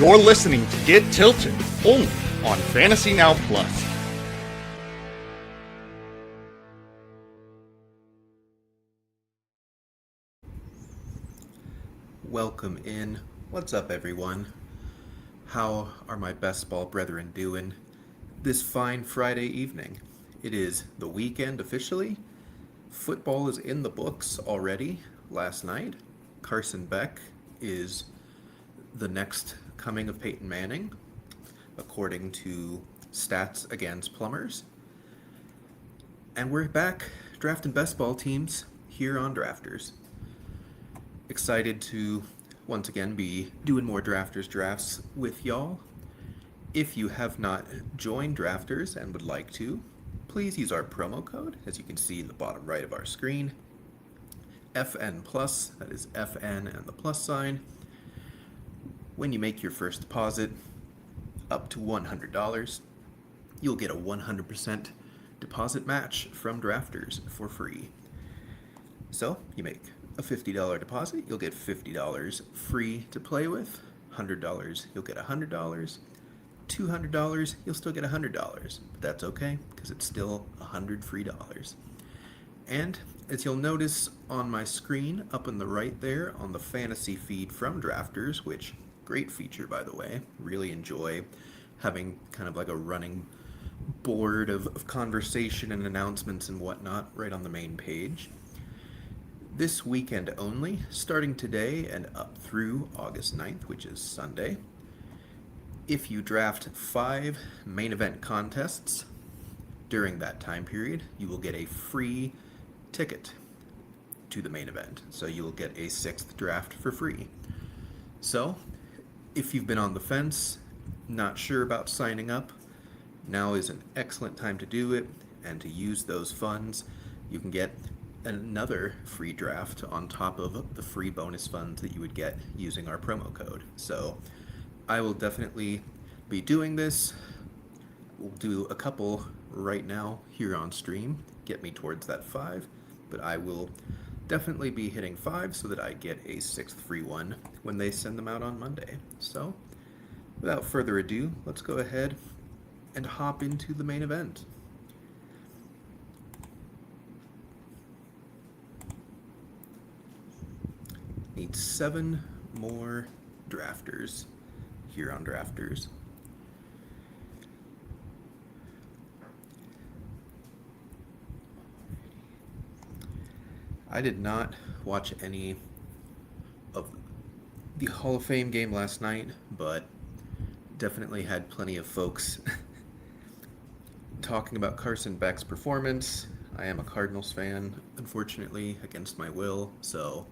You're listening to Get Tilted, only on Fantasy Now Plus. Welcome in. What's up, everyone? How are my best ball brethren doing this fine Friday evening? It is the weekend officially. Football is in the books already. Last night, Carson Beck is the next coming of Peyton Manning, according to Stats Against Plumbers. And we're back drafting best ball teams here on Drafters. Excited to once again be doing more Drafters drafts with y'all. If you have not joined Drafters and would like to, please use our promo code, as you can see in the bottom right of our screen, FN Plus, that is FN and the plus sign. When you make your first deposit up to $100, you'll get a 100% deposit match from Drafters for free. So you make a $50 deposit, you'll get $50 free to play with. $100, you'll get $100. $200, you'll still get $100. But that's okay, because it's still $100 free dollars. And as you'll notice on my screen up in the right there on the fantasy feed from Drafters, which great feature by the way, really enjoy having kind of like a running board of conversation and announcements and whatnot right on the main page. This weekend only, starting today and up through August 9th, which is Sunday, if you draft 5 main event contests during that time period, you will get a free ticket to the main event. So you will get a 6th draft for free. So, if you've been on the fence, not sure about signing up, now is an excellent time to do it, and to use those funds, you can get another free draft on top of the free bonus funds that you would get using our promo code. So I will definitely be doing this. We'll do a couple right now here on stream, get me towards that 5, but I will definitely be hitting 5 so that I get a 6th free one when they send them out on Monday. So without further ado, let's go ahead and hop into the main event. Need 7 more drafters here on Drafters. I did not watch any of the Hall of Fame game last night, but definitely had plenty of folks talking about Carson Beck's performance. I am a Cardinals fan, unfortunately, against my will, so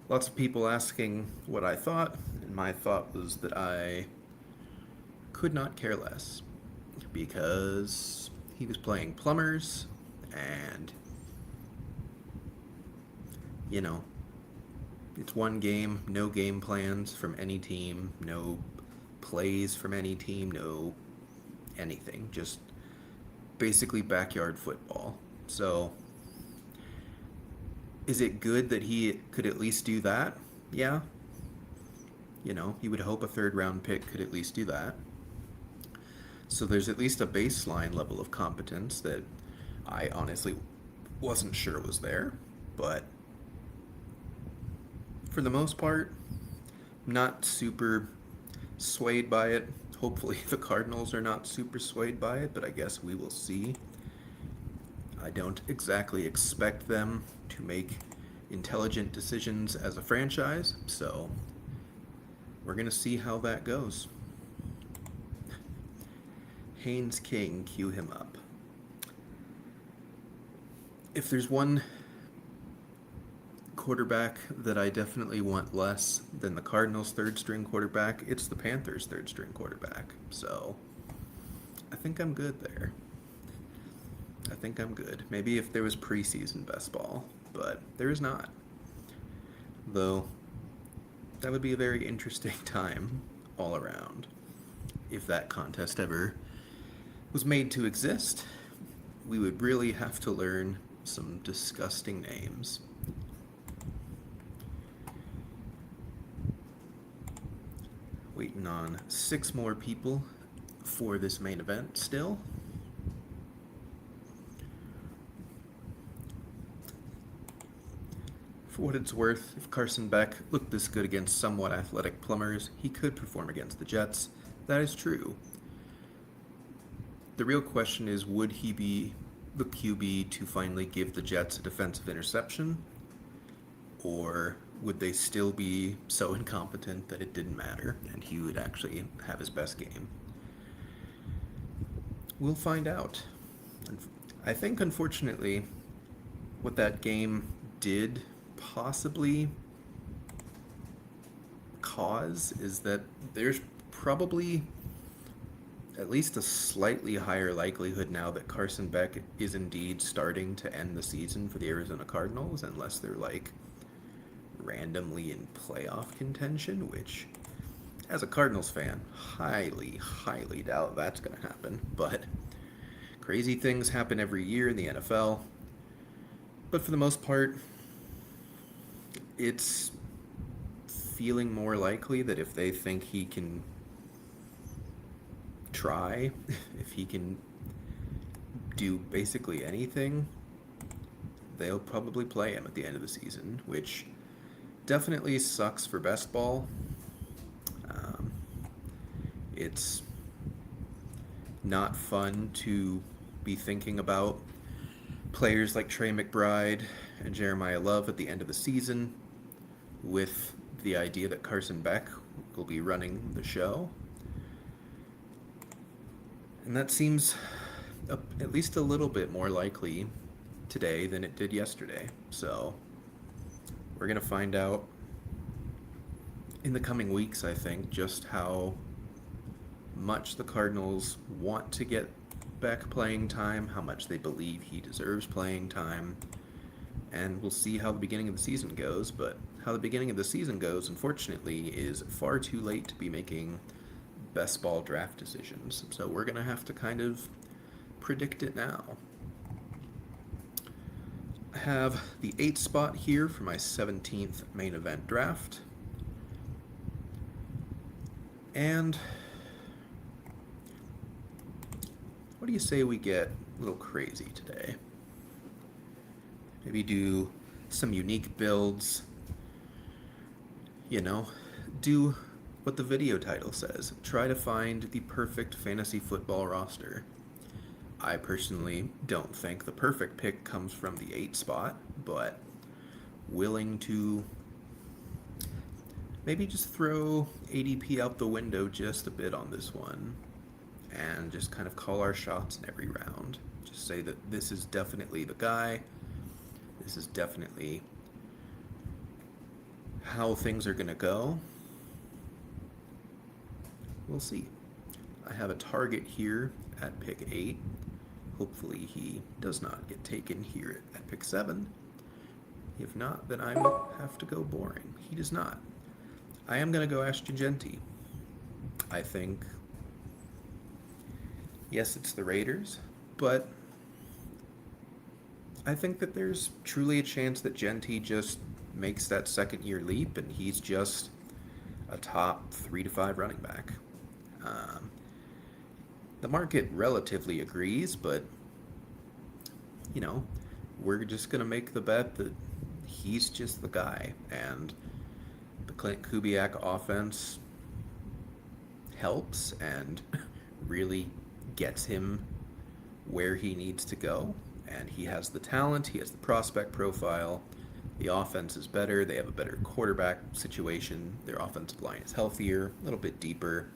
lots of people asking what I thought, and my thought was that I could not care less because he was playing Plumbers, and you know, it's one game, no game plans from any team, no plays from any team, no anything, just basically backyard football. So is it good that he could at least do that? Yeah. You know, you would hope a 3rd round pick could at least do that. So there's at least a baseline level of competence that I honestly wasn't sure was there, but for the most part, not super swayed by it. Hopefully the Cardinals are not super swayed by it, but I guess we will see. I don't exactly expect them to make intelligent decisions as a franchise, so we're going to see how that goes. Haynes King, cue him up. If there's one quarterback that I definitely want less than the Cardinals' 3rd string quarterback, it's the Panthers' 3rd string quarterback. So I think I'm good there. I think I'm good. Maybe if there was preseason best ball, but there is not. Though that would be a very interesting time all around if that contest ever was made to exist. We would really have to learn some disgusting names. Waiting on 6 more people for this main event still. For what it's worth, if Carson Beck looked this good against somewhat athletic plumbers, he could perform against the Jets. That is true. The real question is, would he be the QB to finally give the Jets a defensive interception? Or would they still be so incompetent that it didn't matter and he would actually have his best game? We'll find out. I think, unfortunately, what that game did possibly cause is that there's probably at least a slightly higher likelihood now that Carson Beck is indeed starting to end the season for the Arizona Cardinals, unless they're like randomly in playoff contention, which, as a Cardinals fan, highly doubt that's going to happen. But crazy things happen every year in the NFL. But for the most part, it's feeling more likely that if they think he can try, if he can do basically anything, they'll probably play him at the end of the season, which definitely sucks for best ball. It's not fun to be thinking about players like Trey McBride and Jeremiah Love at the end of the season with the idea that Carson Beck will be running the show. And that seems at least a little bit more likely today than it did yesterday. So we're going to find out in the coming weeks, I think, just how much the Cardinals want to get Beck playing time, how much they believe he deserves playing time, and we'll see how the beginning of the season goes. But how the beginning of the season goes, unfortunately, is far too late to be making best ball draft decisions. So we're going to have to kind of predict it now. I have the 8th spot here for my 17th main event draft. And what do you say we get a little crazy today? Maybe do some unique builds. You know, do what the video title says. Try to find the perfect fantasy football roster. I personally don't think the perfect pick comes from the 8th spot, but willing to maybe just throw ADP out the window just a bit on this one and just kind of call our shots in every round. Just say that this is definitely the guy. This is definitely how things are going to go. We'll see. I have a target here at pick 8. Hopefully he does not get taken here at pick 7. If not, then I will have to go boring. He does not. I am going to go Ashton Jeanty. I think, yes, it's the Raiders, but I think that there's truly a chance that Jeanty just makes that second-year leap and he's just a top 3 to 5 running back. The market relatively agrees, but, you know, we're just going to make the bet that he's just the guy. And the Clint Kubiak offense helps and really gets him where he needs to go. And he has the talent, he has the prospect profile. The offense is better, they have a better quarterback situation, their offensive line is healthier, a little bit deeper.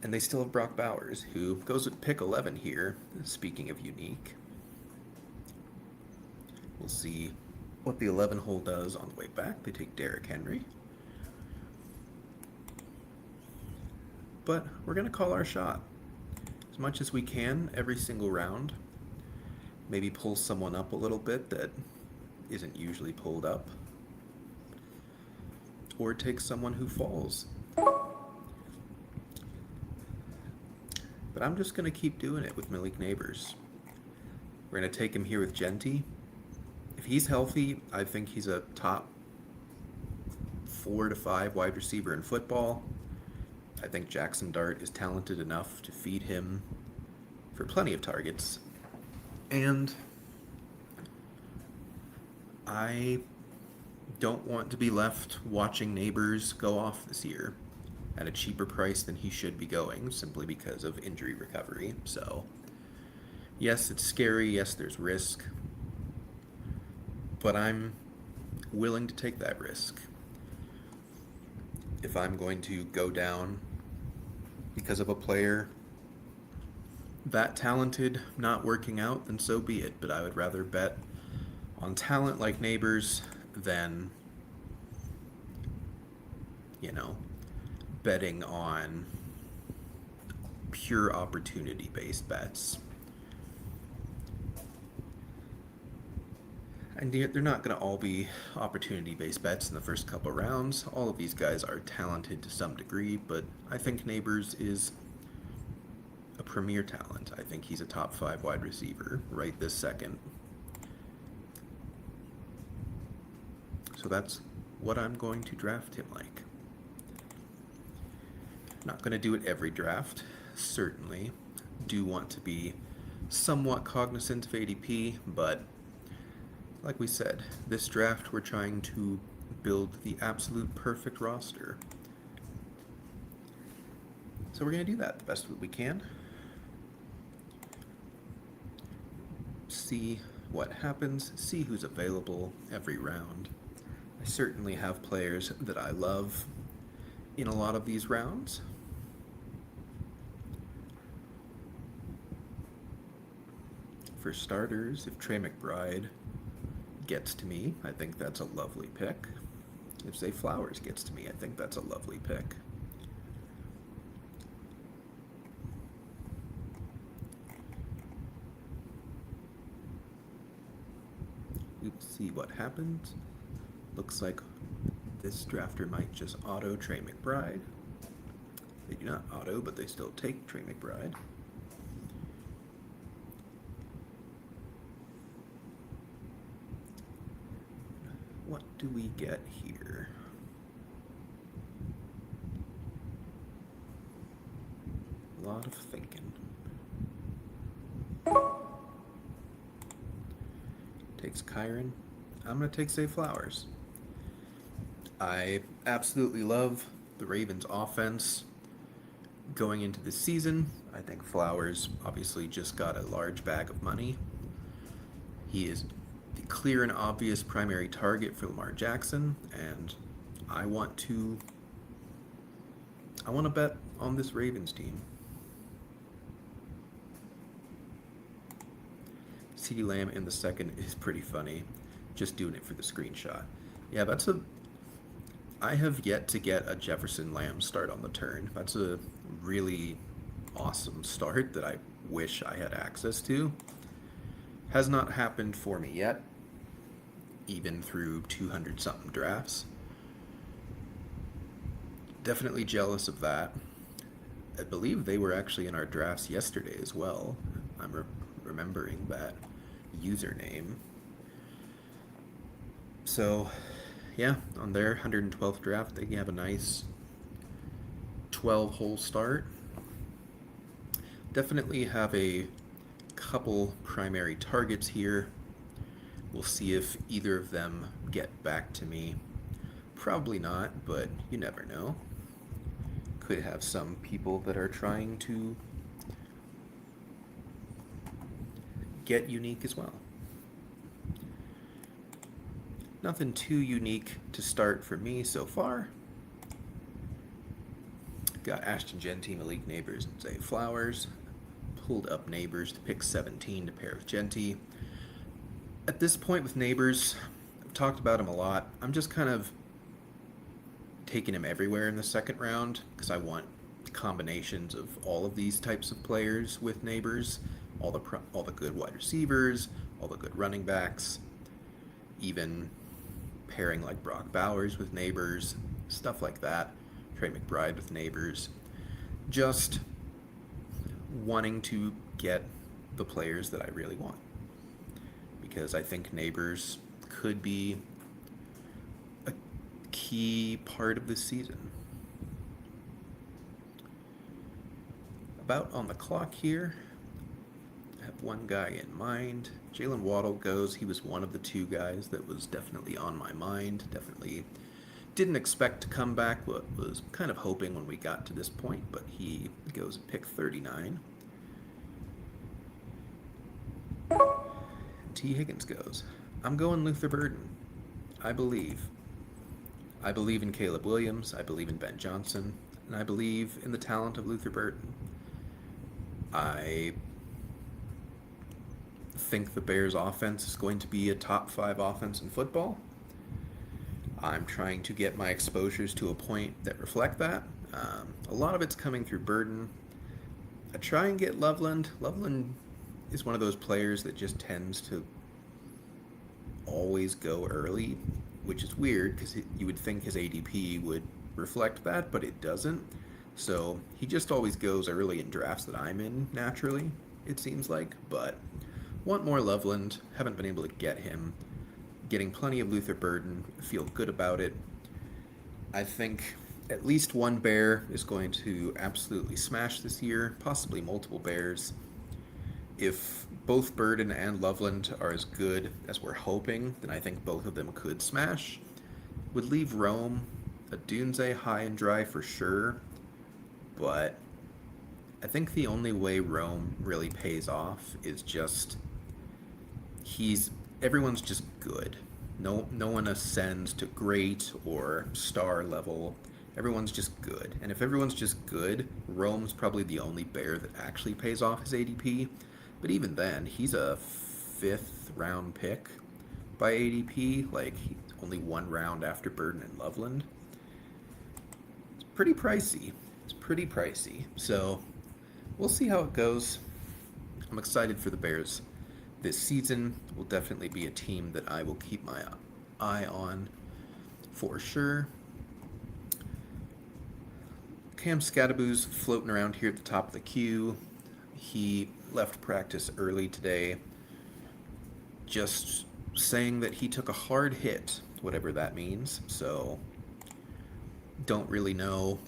And they still have Brock Bowers, who goes with pick 11 here, speaking of unique. We'll see what the 11 hole does on the way back. They take Derrick Henry. But we're going to call our shot as much as we can every single round. Maybe pull someone up a little bit that isn't usually pulled up. Or take someone who falls. But I'm just going to keep doing it with Malik Neighbors. We're going to take him here with Jeanty. If he's healthy, I think he's a top 4 to 5 wide receiver in football. I think Jackson Dart is talented enough to feed him for plenty of targets. And I don't want to be left watching Neighbors go off this year at a cheaper price than he should be going simply because of injury recovery. So, yes, it's scary. Yes, there's risk. But I'm willing to take that risk. If I'm going to go down because of a player that talented not working out, then so be it. But I would rather bet on talent like Neighbors than, betting on pure opportunity-based bets. And they're not going to all be opportunity-based bets in the first couple rounds. All of these guys are talented to some degree, but I think Neighbors is a premier talent. I think he's a top 5 wide receiver right this second. So that's what I'm going to draft him like. Not going to do it every draft, certainly. Do want to be somewhat cognizant of ADP, but like we said, this draft we're trying to build the absolute perfect roster. So we're going to do that the best that we can. See what happens, see who's available every round. I certainly have players that I love in a lot of these rounds. For starters, if Trey McBride gets to me, I think that's a lovely pick. If Zay Flowers gets to me, I think that's a lovely pick. Let's see what happens. Looks like this drafter might just auto Trey McBride. They do not auto, but they still take Trey McBride. What do we get here? A lot of thinking. Takes Kyren. I'm going to take Zay Flowers. I absolutely love the Ravens offense going into this season. I think Flowers obviously just got a large bag of money. He is the clear and obvious primary target for Lamar Jackson, and I want to bet on this Ravens team. CeeDee Lamb in the second is pretty funny. Just doing it for the screenshot. Yeah, I have yet to get a Jefferson Lamb start on the turn. That's a really awesome start that I wish I had access to. Has not happened for me yet, even through 200-something drafts. Definitely jealous of that. I believe they were actually in our drafts yesterday as well. I'm remembering that username. So, yeah, on their 112th draft, they have a nice 12-hole start. Definitely have a couple primary targets here. We'll see if either of them get back to me. Probably not, but you never know. Could have some people that are trying to get unique as well. Nothing too unique to start for me so far. Got Ashton Genty, Malik Neighbors, and Zay Flowers. Pulled up Neighbors to pick 17 to pair with Genty. At this point with Neighbors, I've talked about him a lot. I'm just kind of taking him everywhere in the second round because I want combinations of all of these types of players with Neighbors. All the good wide receivers, all the good running backs, even pairing like Brock Bowers with Neighbors, stuff like that. Trey McBride with Neighbors. Just wanting to get the players that I really want. Because I think Neighbors could be a key part of this season. about on the clock here. I have one guy in mind. Jalen Waddle goes. He was one of the two guys that was definitely on my mind. Definitely didn't expect to come back, but was kind of hoping when we got to this point, but he goes at pick 39. T. Higgins goes. I'm going Luther Burden. I believe. I believe in Caleb Williams. I believe in Ben Johnson. And I believe in the talent of Luther Burden. I think the Bears' offense is going to be a top 5 offense in football. I'm trying to get my exposures to a point that reflect that. A lot of it's coming through Burden. I try and get Loveland. Loveland is one of those players that just tends to always go early, which is weird because you would think his ADP would reflect that, but it doesn't. So he just always goes early in drafts that I'm in naturally, it seems like. But want more Loveland. Haven't been able to get him. Getting plenty of Luther Burden. Feel good about it. I think at least one Bear is going to absolutely smash this year, possibly multiple Bears. If both Burden and Loveland are as good as we're hoping, then I think both of them could smash. Would leave Rome a Dunze high and dry for sure, but I think the only way Rome really pays off is just everyone's just good. No one ascends to great or star level. Everyone's just good. And if everyone's just good, Rome's probably the only Bear that actually pays off his ADP. But even then, he's a 5th round pick by ADP. Like, he's only 1 round after Burden and Loveland. It's pretty pricey. So, we'll see how it goes. I'm excited for the Bears this season. Will definitely be a team that I will keep my eye on for sure. Cam Scadaboo's floating around here at the top of the queue. He left practice early today, just saying that he took a hard hit, whatever that means. So, don't really know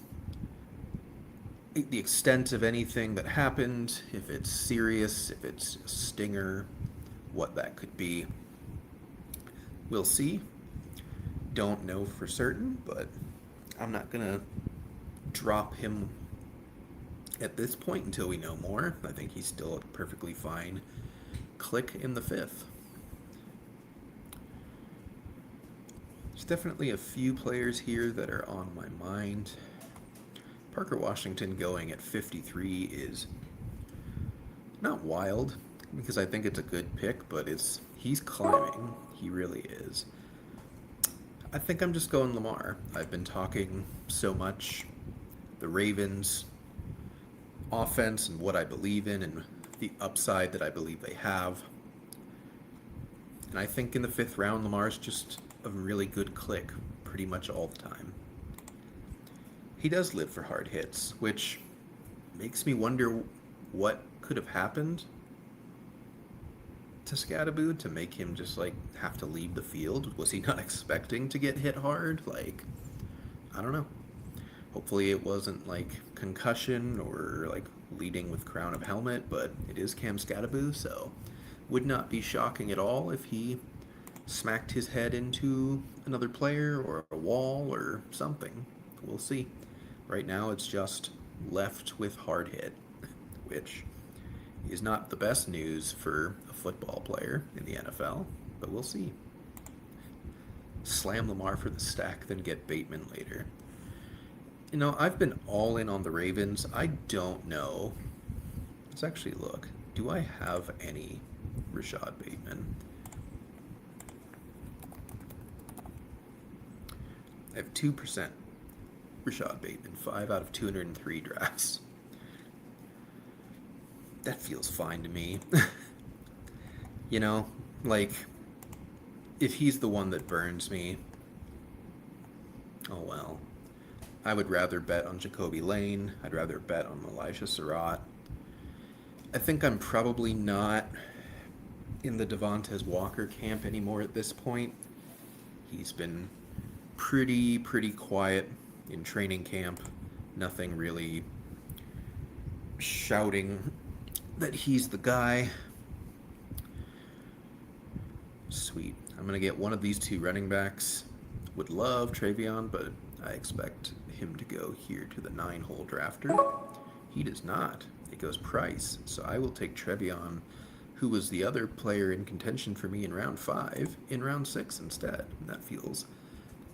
the extent of anything that happened, if it's serious, if it's a stinger, what that could be. We'll see. Don't know for certain, but I'm not going to drop him at this point until we know more. I think he's still a perfectly fine click in the 5th. There's definitely a few players here that are on my mind. Parker Washington going at 53 is not wild, because I think it's a good pick, but he's climbing. He really is. I think I'm just going Lamar. I've been talking so much the Ravens offense and what I believe in and the upside that I believe they have. And I think in the 5th round, Lamar's just a really good click pretty much all the time. He does live for hard hits, which makes me wonder what could have happened to Scadaboo to make him just have to leave the field. Was he not expecting to get hit hard? I don't know. Hopefully it wasn't concussion or leading with crown of helmet, but it is Cam Scadaboo, so would not be shocking at all if he smacked his head into another player or a wall or something. We'll see. Right now it's just left with hard hit, which is not the best news for a football player in the NFL, but we'll see. Slam Lamar for the stack, then get Bateman later. I've been all in on the Ravens. I don't know. Let's actually look. Do I have any Rashad Bateman? I have 2% Rashad Bateman, 5 out of 203 drafts. That feels fine to me. If he's the one that burns me, oh well. I would rather bet on Jacoby Lane. I'd rather bet on Elijah Surratt. I think I'm probably not in the Devontae Walker camp anymore at this point. He's been pretty quiet in training camp. Nothing really shouting that he's the guy. Sweet. I'm going to get one of these two running backs. Would love Travion, but I expect him to go here to the 9-hole drafter. He does not. It goes Price. So I will take Trevion, who was the other player in contention for me in round 5, in round 6 instead. And that feels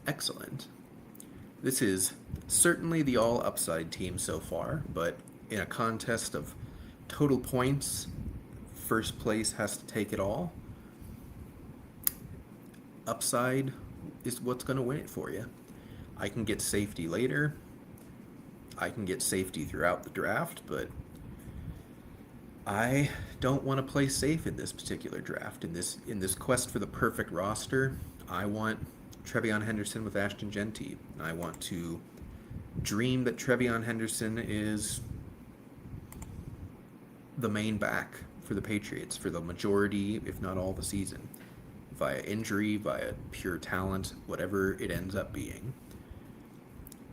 excellent. This is certainly the all upside team so far, but in a contest of total points, first place has to take it all. Upside is what's going to win it for you. I can get safety later. I can get safety throughout the draft, but I don't want to play safe in this particular draft. In this quest for the perfect roster, I want Trevion Henderson with Ashton Genty. I want to dream that Trevion Henderson is the main back for the Patriots for the majority, if not all, the season. Via injury, via pure talent, whatever it ends up being.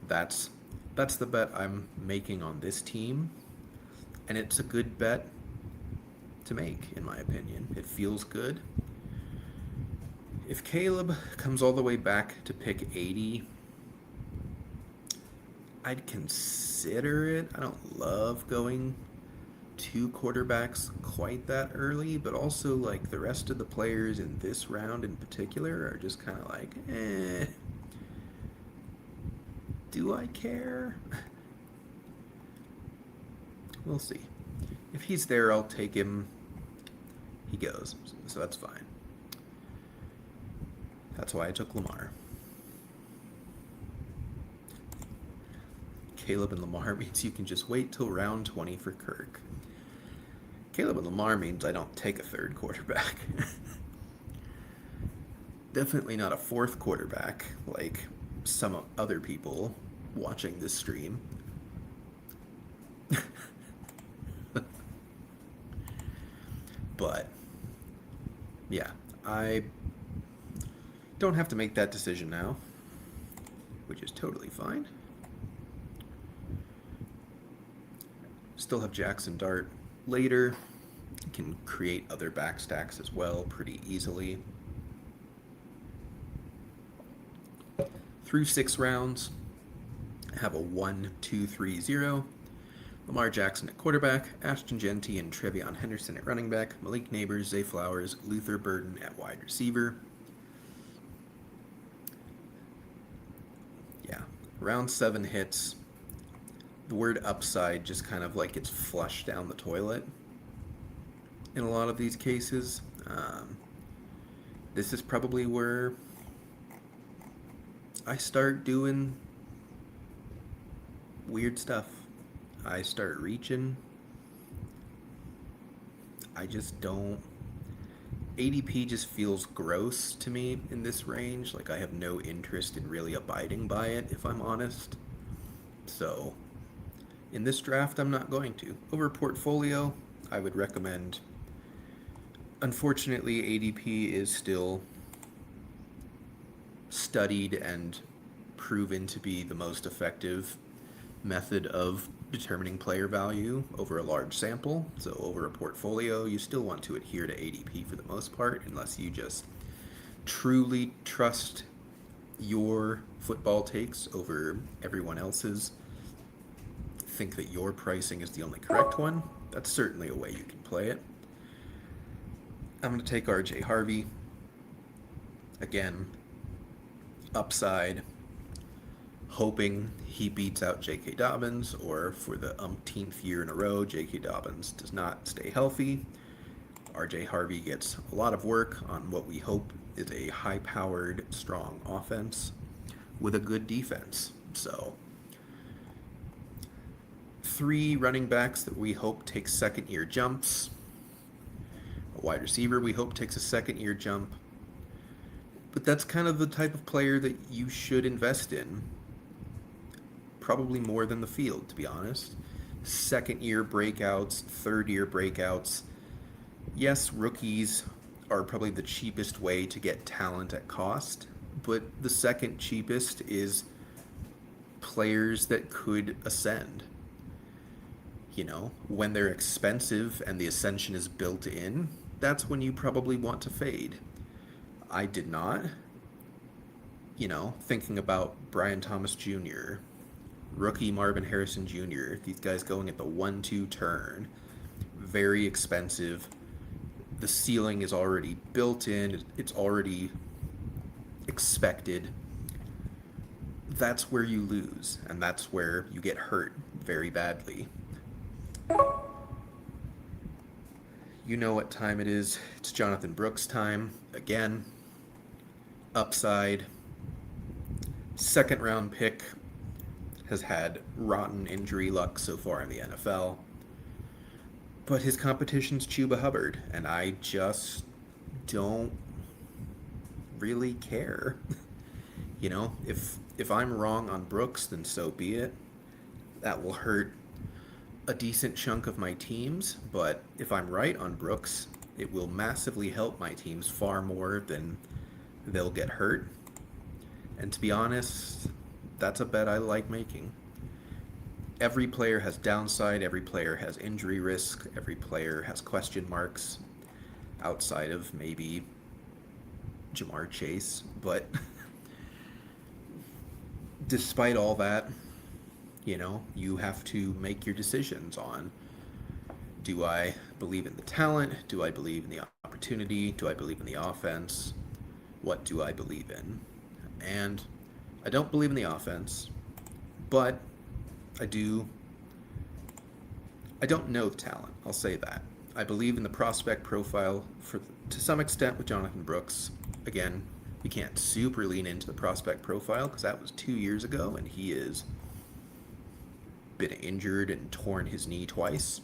That's the bet I'm making on this team, and it's a good bet to make, in my opinion. It feels good. If Caleb comes all the way back to pick 80, I'd consider it. I don't love going 2 quarterbacks quite that early, but also like the rest of the players in this round in particular are just kind of like, do I care? We'll see. If he's there, I'll take him. He goes, so that's fine. That's why I took Lamar. Caleb and Lamar means you can just wait till round 20 for Kirk. Caleb and Lamar means I don't take a 3rd quarterback. Definitely not a 4th quarterback like some other people watching this stream. But yeah, I don't have to make that decision now, which is totally fine. Still have Jackson Dart later. Can create other back stacks as well pretty easily. Through 6 rounds, I have a 1-2-3-0. Lamar Jackson at quarterback, Ashton Genty and Trevion Henderson at running back, Malik Neighbors, Zay Flowers, Luther Burden at wide receiver. Yeah, round 7 hits. The word upside just kind of like gets flushed down the toilet in a lot of these cases. This is probably where I start doing weird stuff. I start reaching. I just don't. ADP just feels gross to me in this range. Like I have no interest in really abiding by it, if I'm honest. So, in this draft, I'm not going to. Over portfolio, I would recommend. Unfortunately, ADP is still studied and proven to be the most effective method of determining player value over a large sample. So over a portfolio, you still want to adhere to ADP for the most part, unless you just truly trust your football takes over everyone else's. Think that your pricing is the only correct one. That's certainly a way you can play it. I'm going to take RJ Harvey. Again, upside, hoping he beats out J.K. Dobbins, or for the umpteenth year in a row, J.K. Dobbins does not stay healthy. RJ Harvey gets a lot of work on what we hope is a high-powered, strong offense with a good defense. So, 3 running backs that we hope take second-year jumps. A wide receiver we hope takes a second-year jump. But that's kind of the type of player that you should invest in. Probably more than the field, to be honest. Second-year breakouts, third-year breakouts. Yes, rookies are probably the cheapest way to get talent at cost, but the second cheapest is players that could ascend. when they're expensive and the ascension is built in, that's when you probably want to fade. I did not. Thinking about Brian Thomas Jr., rookie Marvin Harrison Jr., these guys going at the 1-2 turn, very expensive. The ceiling is already built in, it's already expected. That's where you lose, and that's where you get hurt very badly. You know what time it is. It's Jonathan Brooks time. Again, upside. Second round pick, has had rotten injury luck so far in the NFL. But his competition's Chuba Hubbard, and I just don't really care. If I'm wrong on Brooks, then so be it. That will hurt a decent chunk of my teams, but if I'm right on Brooks, it will massively help my teams far more than they'll get hurt. And to be honest, that's a bet I like making. Every player has downside, every player has injury risk, every player has question marks, outside of maybe Jamar Chase, but despite all that, you have to make your decisions on, do I believe in the talent? Do I believe in the opportunity? Do I believe in the offense? What do I believe in? And I don't believe in the offense, but I don't know the talent, I'll say that. I believe in the prospect profile to some extent with Jonathan Brooks. Again, we can't super lean into the prospect profile because that was 2 years ago, and he has been injured and torn his knee twice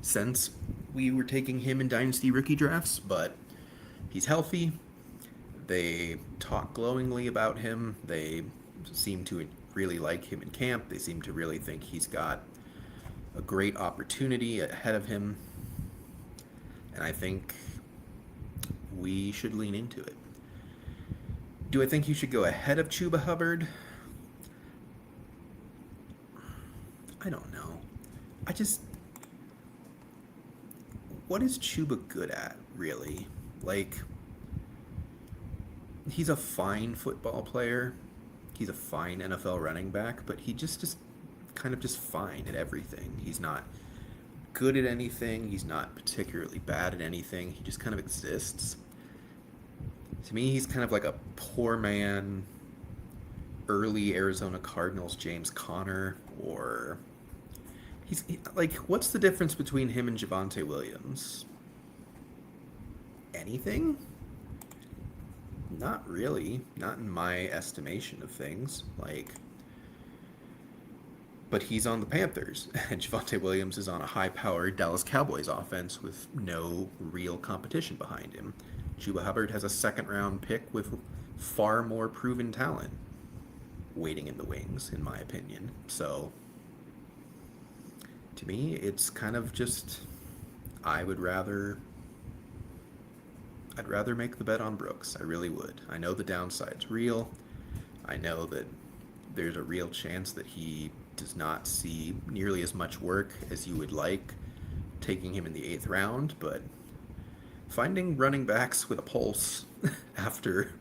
since we were taking him in dynasty rookie drafts, but he's healthy. They talk glowingly about him. They seem to really like him in camp. They seem to really think he's got a great opportunity ahead of him, and I think we should lean into it. Do I think you should go ahead of Chuba Hubbard? I don't know. What is Chuba good at, really? He's a fine football player. He's a fine NFL running back, but he just kind of just fine at everything. He's not good at anything. He's not particularly bad at anything. He just kind of exists. To me, he's kind of like a poor man, early Arizona Cardinals James Conner, or what's the difference between him and Javonte Williams? Anything? Not really. Not in my estimation of things. But he's on the Panthers, and Javonte Williams is on a high-powered Dallas Cowboys offense with no real competition behind him. Chuba Hubbard has a second-round pick with far more proven talent waiting in the wings, in my opinion. So, to me, it's kind of just, I'd rather make the bet on Brooks. I really would. I know the downside's real. I know that there's a real chance that he does not see nearly as much work as you would like taking him in the 8th round, but finding running backs with a pulse after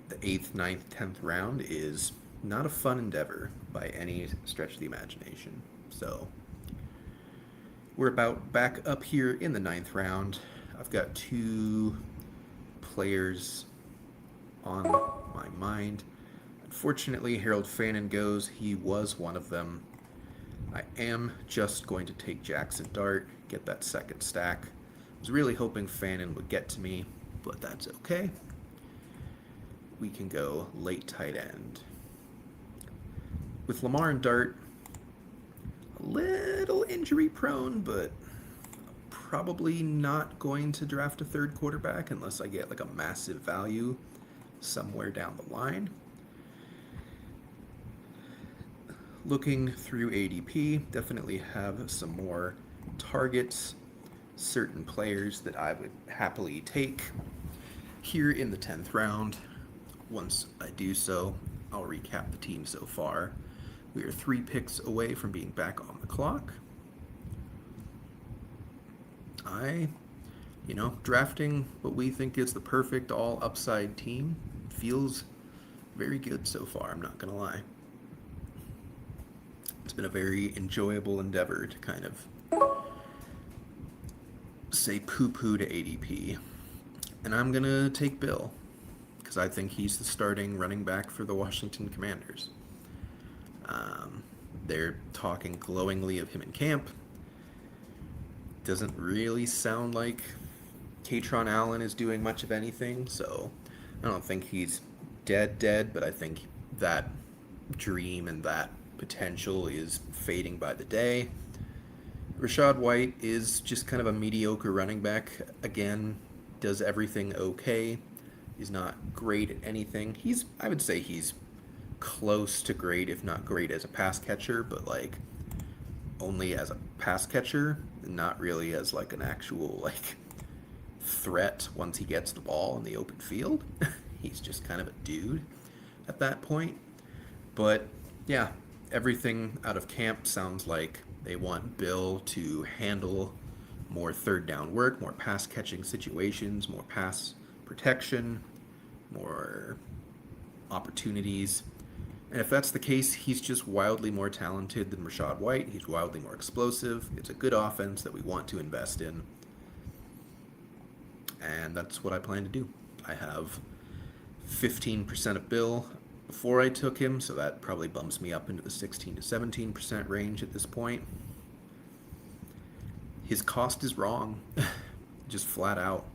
the 8th, 9th, 10th round is not a fun endeavor by any stretch of the imagination. So we're about back up here in the 9th round. I've got 2 players on my mind. Unfortunately, Harold Fannin goes. He was one of them. I am just going to take Jackson Dart, get that second stack. I was really hoping Fannin would get to me, but that's okay. We can go late tight end. With Lamar and Dart, a little injury prone, but probably not going to draft a third quarterback unless I get a massive value somewhere down the line. Looking through ADP, definitely have some more targets, certain players that I would happily take here in the 10th round. Once I do so, I'll recap the team so far. We are 3 picks away from being back on the clock. drafting what we think is the perfect all upside team feels very good so far, I'm not going to lie. It's been a very enjoyable endeavor to kind of say poo-poo to ADP. And I'm going to take Bill, because I think he's the starting running back for the Washington Commanders. They're talking glowingly of him in camp. Doesn't really sound like Katron Allen is doing much of anything, so I don't think he's dead, but I think that dream and that potential is fading by the day. Rachaad White is just kind of a mediocre running back. Again, does everything okay. He's not great at anything. I would say he's close to great, if not great as a pass catcher, but like only as a pass catcher, not really as like an actual like threat once he gets the ball in the open field. He's just kind of a dude at that point. But yeah, everything out of camp sounds like they want Bill to handle more third down work, more pass catching situations, more pass protection, more opportunities. And if that's the case, he's just wildly more talented than Rachaad White. He's wildly more explosive. It's a good offense that we want to invest in. And that's what I plan to do. I have 15% of Bill before I took him, so that probably bumps me up into the 16 to 17% range at this point. His cost is wrong, just flat out.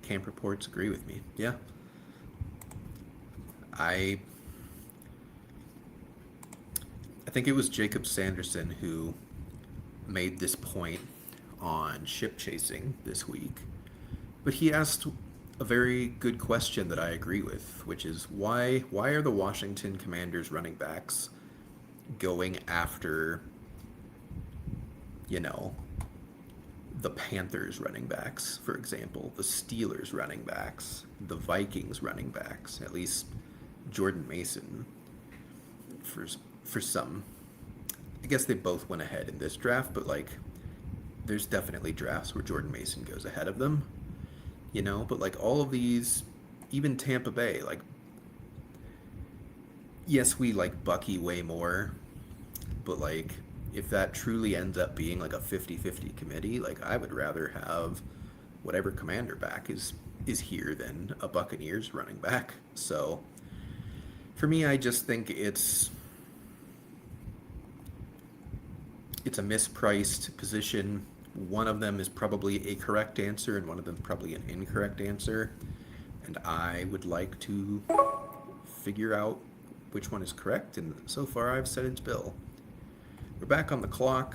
Camp reports agree with me. Yeah. I think it was Jacob Sanderson who made this point on ship chasing this week. But he asked a very good question that I agree with, which is why are the Washington Commanders running backs going after, the Panthers running backs, for example, the Steelers running backs, the Vikings running backs, at least Jordan Mason for some. I guess they both went ahead in this draft, but like there's definitely drafts where Jordan Mason goes ahead of them, but like all of these, even Tampa Bay, like yes, we like Bucky way more, but like if that truly ends up being like a 50-50 committee, like I would rather have whatever commander back is here than a Buccaneers running back. So for me, I just think it's a mispriced position. One of them is probably a correct answer and one of them probably an incorrect answer. And I would like to figure out which one is correct. And so far I've said it's Bill. We're back on the clock.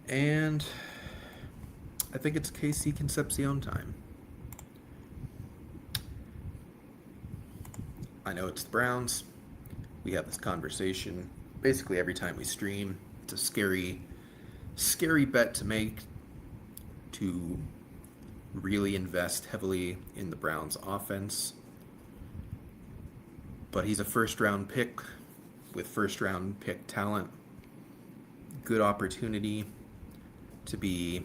And I think it's KC Concepcion time. I know it's the Browns. We have this conversation basically every time we stream. It's a scary bet to make, to really invest heavily in the Browns offense. But he's a first-round pick with first-round pick talent. Good opportunity to be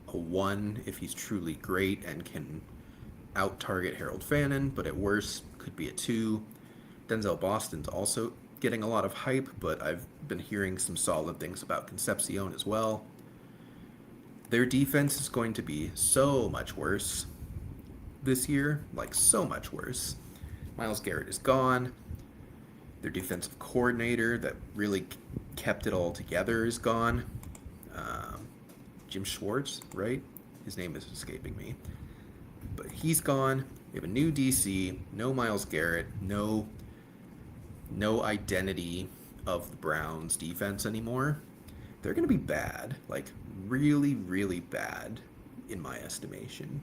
a 1 if he's truly great and can out-target Harold Fannin, but at worst could be a 2. Denzel Boston's also getting a lot of hype, but I've been hearing some solid things about Concepcion as well. Their defense is going to be so much worse this year, like so much worse. Myles Garrett is gone. Their defensive coordinator that really kept it all together is gone. Jim Schwartz, right? His name is escaping me. But he's gone. We have a new DC, no Myles Garrett, no identity of the Browns defense anymore. They're going to be bad, like really, really bad in my estimation.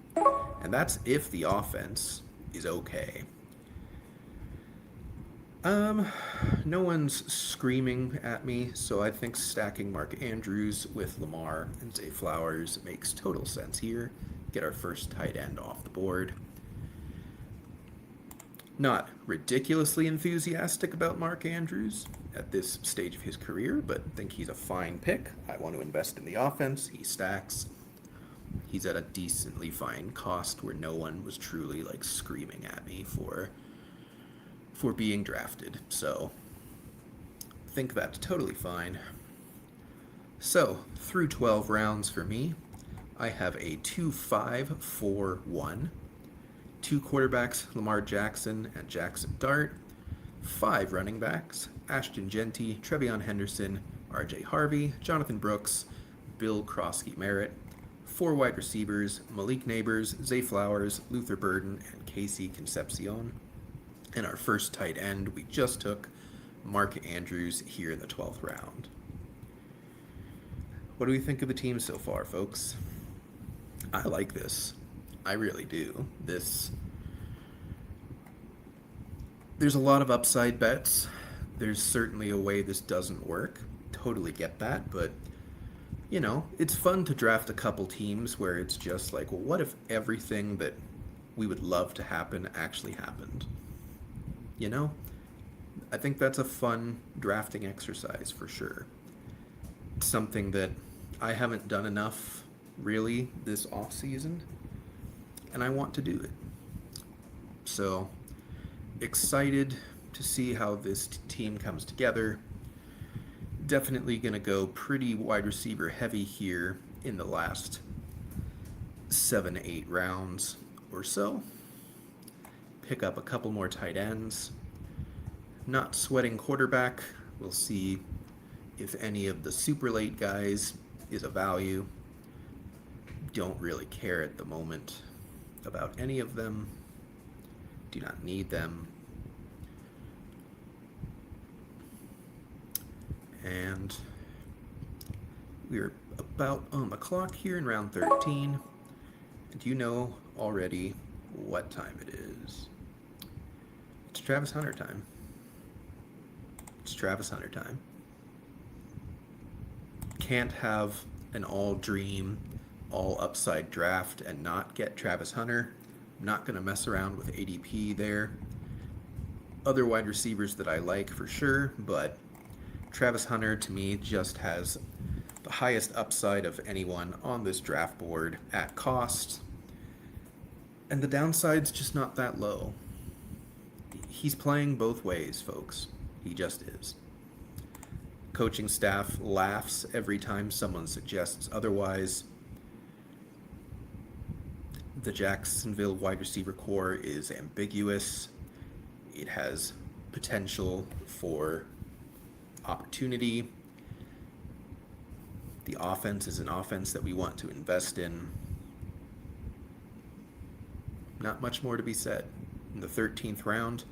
And that's if the offense is okay. No one's screaming at me, so I think stacking Mark Andrews with Lamar and Zay Flowers makes total sense here. Get our first tight end off the board. Not ridiculously enthusiastic about Mark Andrews, at this stage of his career, but think he's a fine pick. I want to invest in the offense. He stacks. He's at a decently fine cost where no one was truly like screaming at me for being drafted. So think that's totally fine. So through 12 rounds for me, I have a 2-5-4-1. 2 quarterbacks, Lamar Jackson and Jackson Dart. 5 running backs, Ashton Jeanty, Trevion Henderson, RJ Harvey, Jonathan Brooks, Bill Krosky-Merritt. 4 wide receivers, Malik Neighbors, Zay Flowers, Luther Burden, and Casey Concepcion. And our first tight end, we just took Mark Andrews here in the 12th round. What do we think of the team so far, folks? I like this. I really do. There's a lot of upside bets. There's certainly a way this doesn't work. Totally get that, but you know, it's fun to draft a couple teams where it's just like, well, what if everything that we would love to happen actually happened? You know? I think that's a fun drafting exercise for sure. It's something that I haven't done enough really this off season, and I want to do it. So excited to see how this team comes together. Definitely going to go pretty wide receiver heavy here in the last 7-8 rounds or so. Pick up a couple more tight ends. Not sweating quarterback. We'll see if any of the super late guys is a value. Don't really care at the moment about any of them. Do not need them. And we're about on the clock here in round 13. And you know already what time it is. It's Travis Hunter time. It's Travis Hunter time. Can't have an all dream, all upside draft and not get Travis Hunter. I'm not going to mess around with ADP there. Other wide receivers that I like for sure, but Travis Hunter, to me, just has the highest upside of anyone on this draft board at cost. And the downside's just not that low. He's playing both ways, folks. He just is. Coaching staff laughs every time someone suggests otherwise. The Jacksonville wide receiver core is ambiguous. It has potential for opportunity. The offense is an offense that we want to invest in. Not much more to be said. In the 13th round,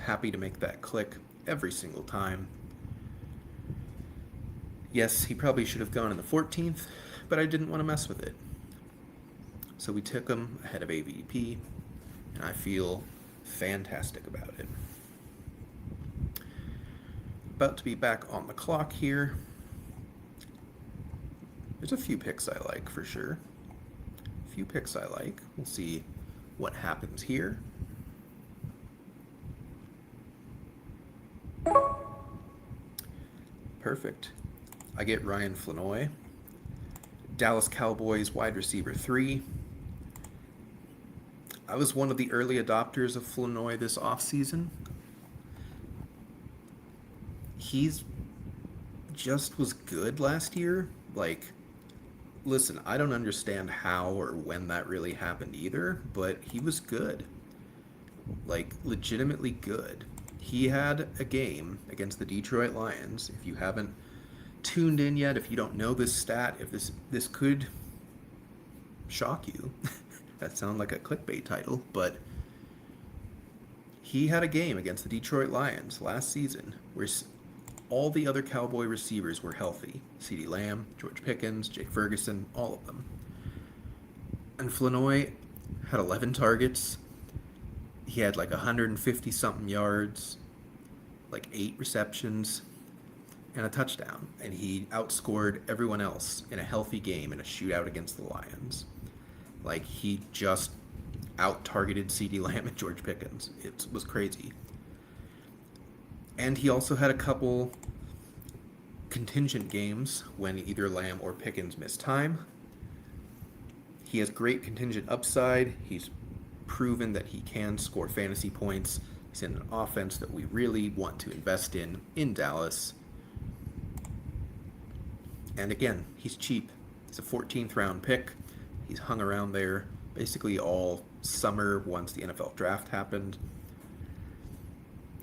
happy to make that click every single time. Yes, he probably should have gone in the 14th, but I didn't want to mess with it. So we took him ahead of AVP, and I feel fantastic about it. About to be back on the clock here. There's a few picks I like for sure. A few picks I like. We'll see what happens here. Perfect. I get Ryan Flanoy. Dallas Cowboys wide receiver 3. I was one of the early adopters of Flanoy this offseason. He's just was good last year. Like, listen, I don't understand how or when that really happened either, but he was good. Like, legitimately good. He had a game against the Detroit Lions. If you haven't tuned in yet, if you don't know this stat, if this could shock you. That sounds like a clickbait title, but he had a game against the Detroit Lions last season where all the other Cowboy receivers were healthy. CeeDee Lamb, George Pickens, Jake Ferguson, all of them. And Flanoy had 11 targets. He had like 150-something yards, like 8 receptions, and a touchdown. And he outscored everyone else in a healthy game in a shootout against the Lions. Like, he just out-targeted CeeDee Lamb and George Pickens. It was crazy. And he also had a couple contingent games when either Lamb or Pickens missed time. He has great contingent upside. He's proven that he can score fantasy points. He's in an offense that we really want to invest in Dallas. And again, he's cheap. He's a 14th round pick. He's hung around there basically all summer once the NFL draft happened.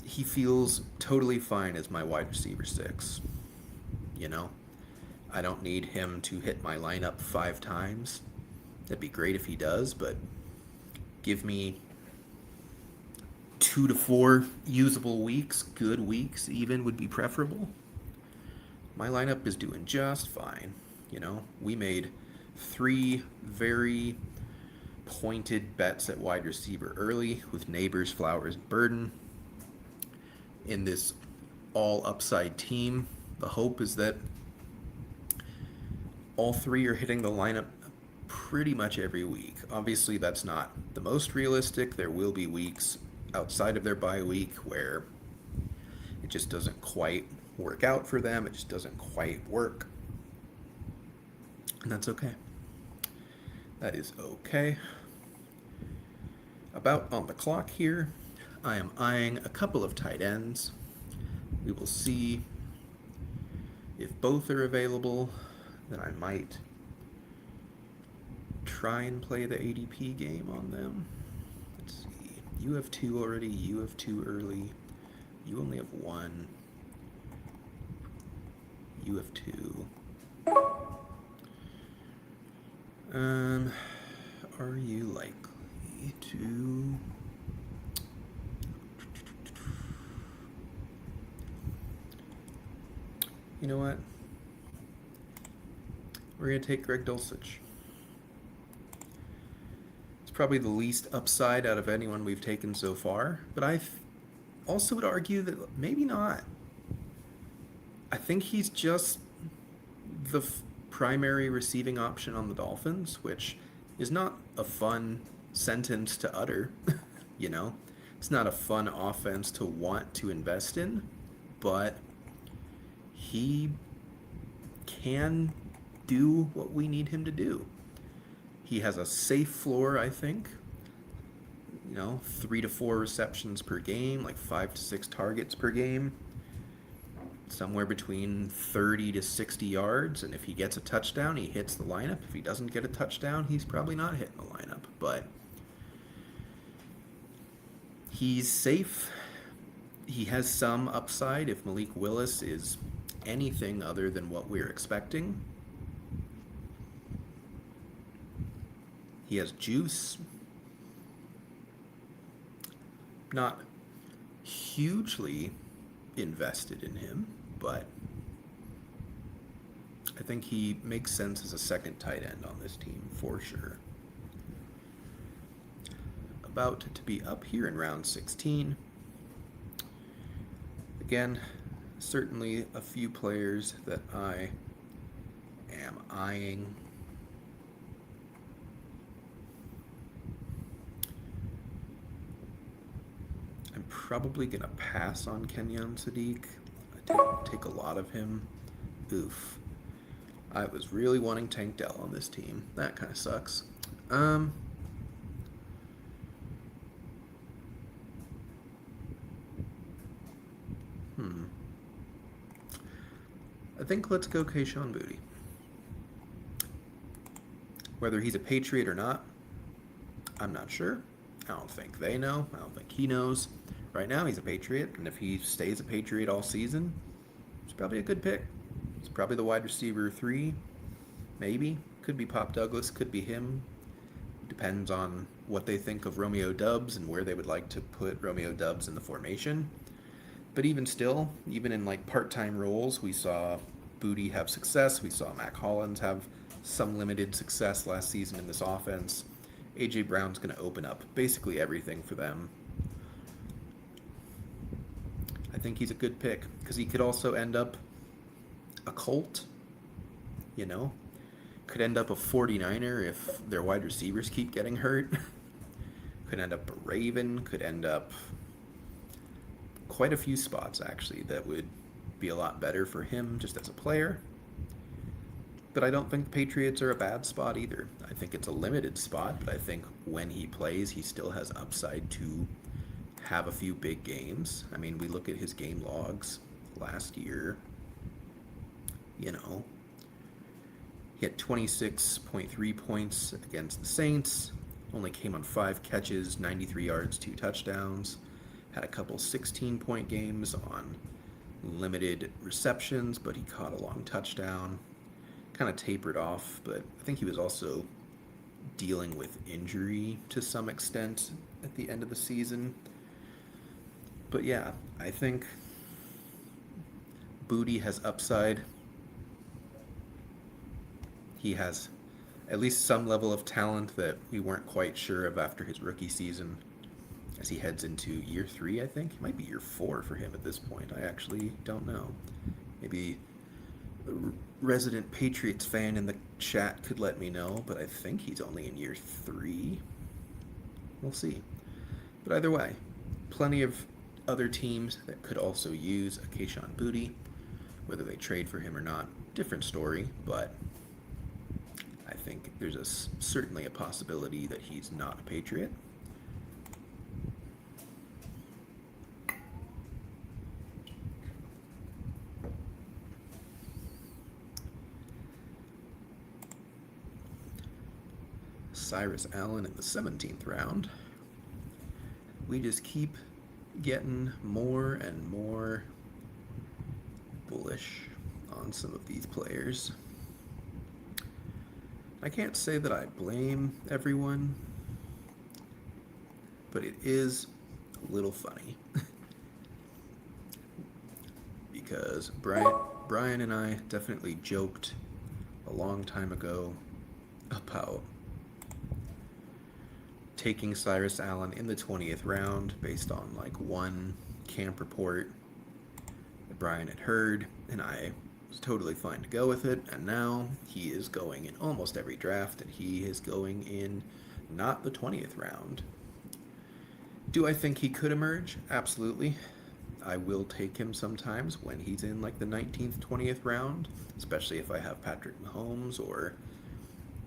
He feels totally fine as my wide receiver 6. You know, I don't need him to hit my lineup 5 times. That'd be great if he does, but give me 2 to 4 usable weeks, good weeks even would be preferable. My lineup is doing just fine. You know, we made 3 very pointed bets at wide receiver early with Neighbors, Flowers, Burden. In this all upside team, the hope is that all 3 are hitting the lineup pretty much every week. Obviously, that's not the most realistic. There will be weeks outside of their bye week where it just doesn't quite work out for them. It just doesn't quite work. And that's okay. That is okay. About on the clock here, I am eyeing a couple of tight ends. We will see if both are available. Then I might try and play the ADP game on them. Let's see. You have 2 already. You have 2 early. You only have 1. You have 2. Are you likely to... You know what? We're going to take Greg Dulcich. It's probably the least upside out of anyone we've taken so far, but I also would argue that maybe not. I think he's just the primary receiving option on the Dolphins, which is not a fun sentence to utter. You know, it's not a fun offense to want to invest in, but he can do what we need him to do. He has a safe floor, I think. You know, 3 to 4 receptions per game, like 5 to 6 targets per game. Somewhere between 30 to 60 yards, and if he gets a touchdown, he hits the lineup. If he doesn't get a touchdown, he's probably not hitting the lineup, but he's safe. He has some upside if Malik Willis is anything other than what we're expecting. He has juice. Not hugely invested in him, but I think he makes sense as a second tight end on this team for sure. About to be up here in round 16. Again, certainly a few players that I am eyeing. I'm probably going to pass on Kenyon Sadiq. I take a lot of him. Oof. I was really wanting Tank Dell on this team. That kind of sucks. I think let's go Kayshon Boutte. Whether he's a Patriot or not, I'm not sure. I don't think they know. I don't think he knows. Right now, he's a Patriot, and if he stays a Patriot all season, it's probably a good pick. It's probably the wide receiver 3, maybe. Could be Pop Douglas, could be him. Depends on what they think of Romeo Doubs and where they would like to put Romeo Doubs in the formation. But even still, even in like part-time roles, we saw Boutte have success. We saw Mac Hollins have some limited success last season in this offense. A.J. Brown's going to open up basically everything for them. I think he's a good pick because he could also end up a Colt, you know? Could end up a 49er if their wide receivers keep getting hurt. Could end up a Raven. Could end up quite a few spots actually that would be a lot better for him just as a player. But I don't think the Patriots are a bad spot either. I think it's a limited spot, but I think when he plays, he still has upside to have a few big games. I mean, we look at his game logs last year. You know, he had 26.3 points against the Saints, only came on 5 catches, 93 yards, 2 touchdowns, had a couple 16-point games on limited receptions, but he caught a long touchdown. Kind of tapered off, but I think he was also dealing with injury to some extent at the end of the season. But yeah, I think Booty has upside. He has at least some level of talent that we weren't quite sure of after his rookie season as he heads into year 3, I think. It might be year 4 for him at this point. I actually don't know. Maybe a resident Patriots fan in the chat could let me know, but I think he's only in year 3. We'll see. But either way, plenty of other teams that could also use a Kayshon Boutte, whether they trade for him or not, different story, but I think there's certainly a possibility that he's not a Patriot. Cyrus Allen in the 17th round. We just keep getting more and more bullish on some of these players. I can't say that I blame everyone, but it is a little funny because Brian and I definitely joked a long time ago about taking Cyrus Allen in the 20th round based on like one camp report that Brian had heard, and I was totally fine to go with it. And now he is going in almost every draft, and he is going in not the 20th round. Do I think he could emerge? Absolutely. I will take him sometimes when he's in like the 19th, 20th round, especially if I have Patrick Mahomes or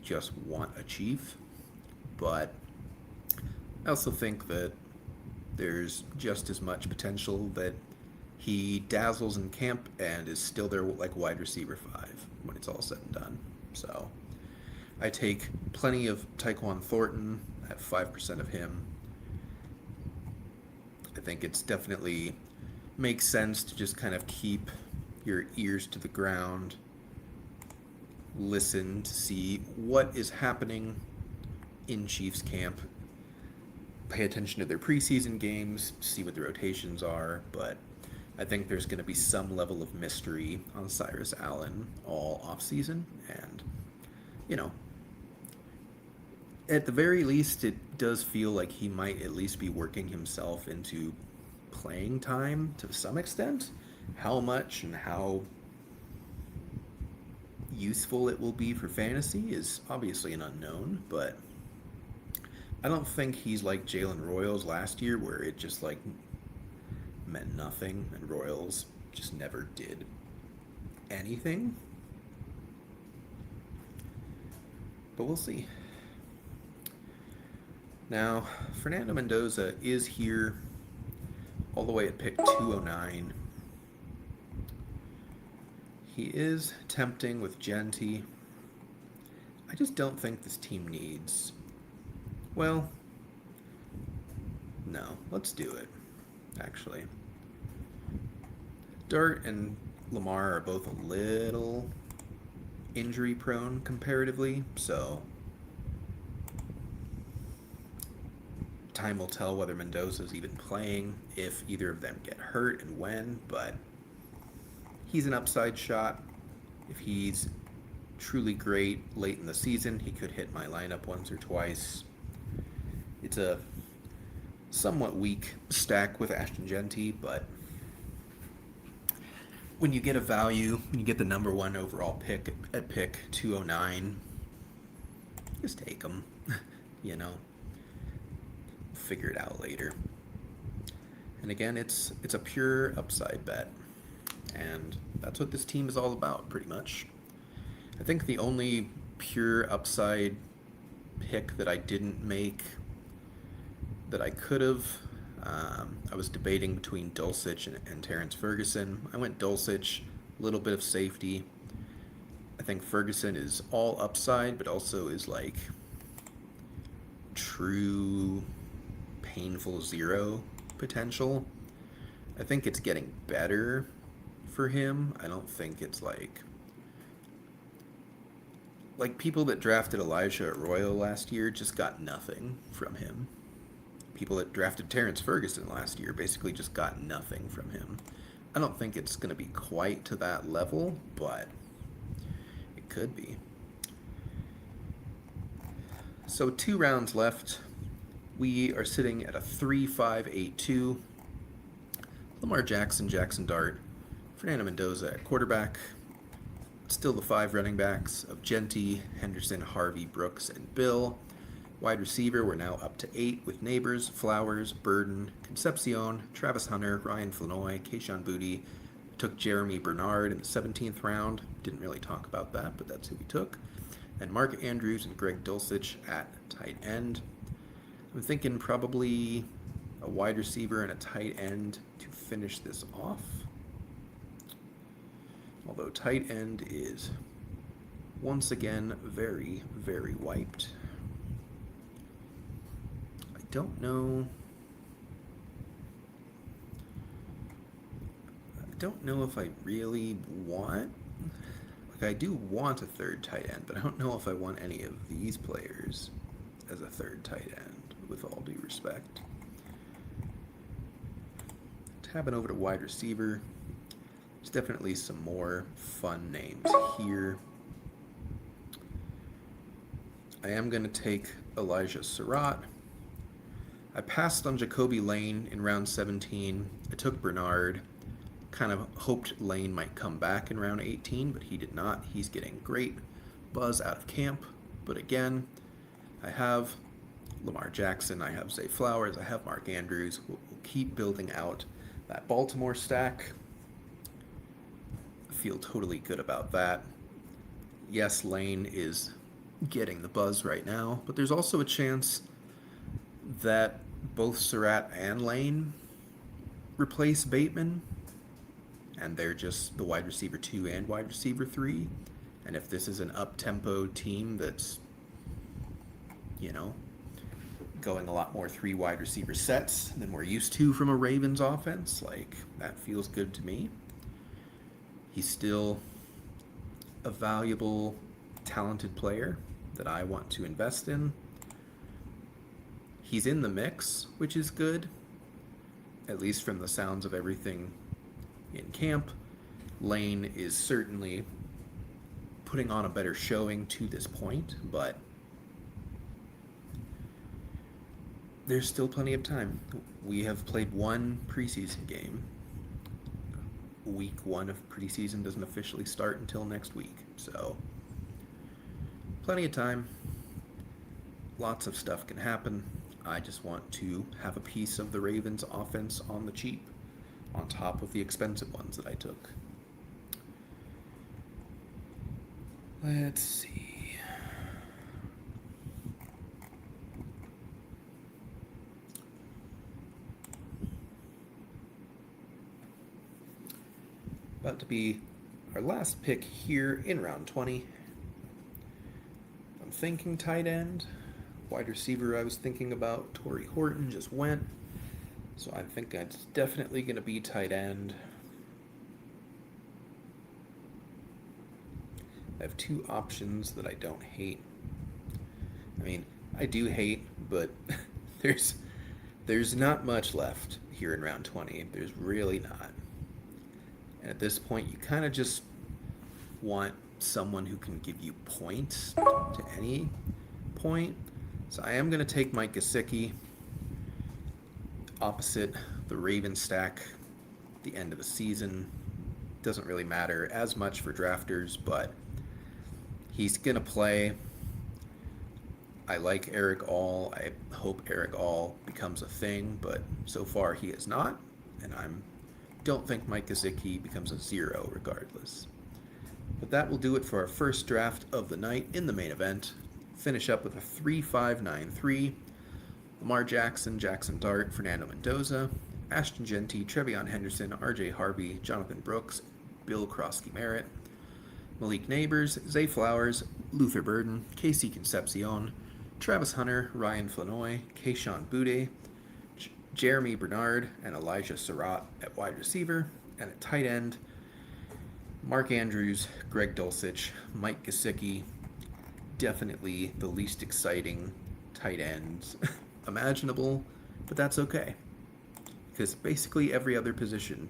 just want a Chief. But I also think that there's just as much potential that he dazzles in camp and is still there like wide receiver 5 when it's all said and done. So I take plenty of Tyquan Thornton. I have 5% of him. I think it's definitely makes sense to just kind of keep your ears to the ground, listen to see what is happening in Chiefs camp, pay attention to their preseason games, see what the rotations are, but I think there's going to be some level of mystery on Cyrus Allen all offseason, and, you know, at the very least, it does feel like he might at least be working himself into playing time to some extent. How much and how useful it will be for fantasy is obviously an unknown, but I don't think he's like Jalen Royals last year where it just like meant nothing and Royals just never did anything. But we'll see. Now, Fernando Mendoza is here all the way at pick 209. He is tempting with Genty. I just don't think this team needs... Well, no, let's do it, actually. Dart and Lamar are both a little injury prone comparatively, so time will tell whether Mendoza's even playing, if either of them get hurt and when, but he's an upside shot. If he's truly great late in the season, he could hit my lineup once or twice. It's a somewhat weak stack with Ashton Genty, but when you get a value, when you get the number 1 overall pick at pick 209, just take him, you know. Figure it out later. And again, it's a pure upside bet. And that's what this team is all about, pretty much. I think the only pure upside pick that I didn't make that I could have, I was debating between Dulcich and Terrence Ferguson. I went Dulcich, a little bit of safety. I think Ferguson is all upside, but also is like true painful zero potential. I think it's getting better for him. I don't think it's like people that drafted Elijah Arroyo last year just got nothing from him. People that drafted Terrence Ferguson last year basically just got nothing from him. I don't think it's going to be quite to that level, but it could be. So 2 rounds left. We are sitting at a 3-5-8-2. Lamar Jackson, Jackson Dart, Fernando Mendoza at quarterback. Still the 5 running backs of Genty, Henderson, Harvey, Brooks, and Bill. Wide receiver, we're now up to 8 with Neighbors, Flowers, Burden, Concepcion, Travis Hunter, Ryan Flanoy, Kayshon Boutte. Took Jeremy Bernard in the 17th round. Didn't really talk about that, but that's who we took. And Mark Andrews and Greg Dulcich at tight end. I'm thinking probably a wide receiver and a tight end to finish this off. Although tight end is once again very, very wiped. I don't know if I really want, I do want a third tight end, but I don't know if I want any of these players as a third tight end, with all due respect. Tabbing over to wide receiver. There's definitely some more fun names here. I am going to take Elijah Surratt. I passed on Jacoby Lane in round 17. I took Bernard. Kind of hoped Lane might come back in round 18, but he did not. He's getting great buzz out of camp. But again, I have Lamar Jackson, I have Zay Flowers, I have Mark Andrews. We'll keep building out that Baltimore stack. I feel totally good about that. Yes, Lane is getting the buzz right now, but there's also a chance that both Surratt and Lane replace Bateman, and they're just the wide receiver 2 and wide receiver 3. And if this is an up-tempo team that's, going a lot more 3 wide receiver sets than we're used to from a Ravens offense, that feels good to me. He's still a valuable, talented player that I want to invest in. He's in the mix, which is good, at least from the sounds of everything in camp. Lane is certainly putting on a better showing to this point, but there's still plenty of time. We have played 1 preseason game. Week 1 of preseason doesn't officially start until next week, so plenty of time. Lots of stuff can happen. I just want to have a piece of the Ravens offense on the cheap, on top of the expensive ones that I took. Let's see. About to be our last pick here in round 20. I'm thinking tight end. Wide receiver I was thinking about, Torrey Horton, just went. So I think it's definitely going to be tight end. I have 2 options that I don't hate. I mean, I do hate, but there's not much left here in round 20. There's really not. And at this point, you kind of just want someone who can give you points to any point. So I am going to take Mike Gesicki opposite the Ravens stack at the end of the season. Doesn't really matter as much for drafters, but he's going to play. I like Eric All. I hope Eric All becomes a thing, but so far he is not. and don't think Mike Gesicki becomes a 0 regardless. But that will do it for our first draft of the night in the main event. Finish up with a 3-5-9-3. Lamar Jackson, Jackson Dart, Fernando Mendoza, Ashton Genty, Trevion Henderson, RJ Harvey, Jonathan Brooks, Bill Krosky Merritt, Malik Neighbors, Zay Flowers, Luther Burden, Casey Concepcion, Travis Hunter, Ryan Flanoy, Keyshawn Boutte, Jeremy Bernard, and Elijah Surratt at wide receiver, and at tight end, Mark Andrews, Greg Dulcich, Mike Gesicki, definitely the least exciting tight ends imaginable, but that's okay. Because basically every other position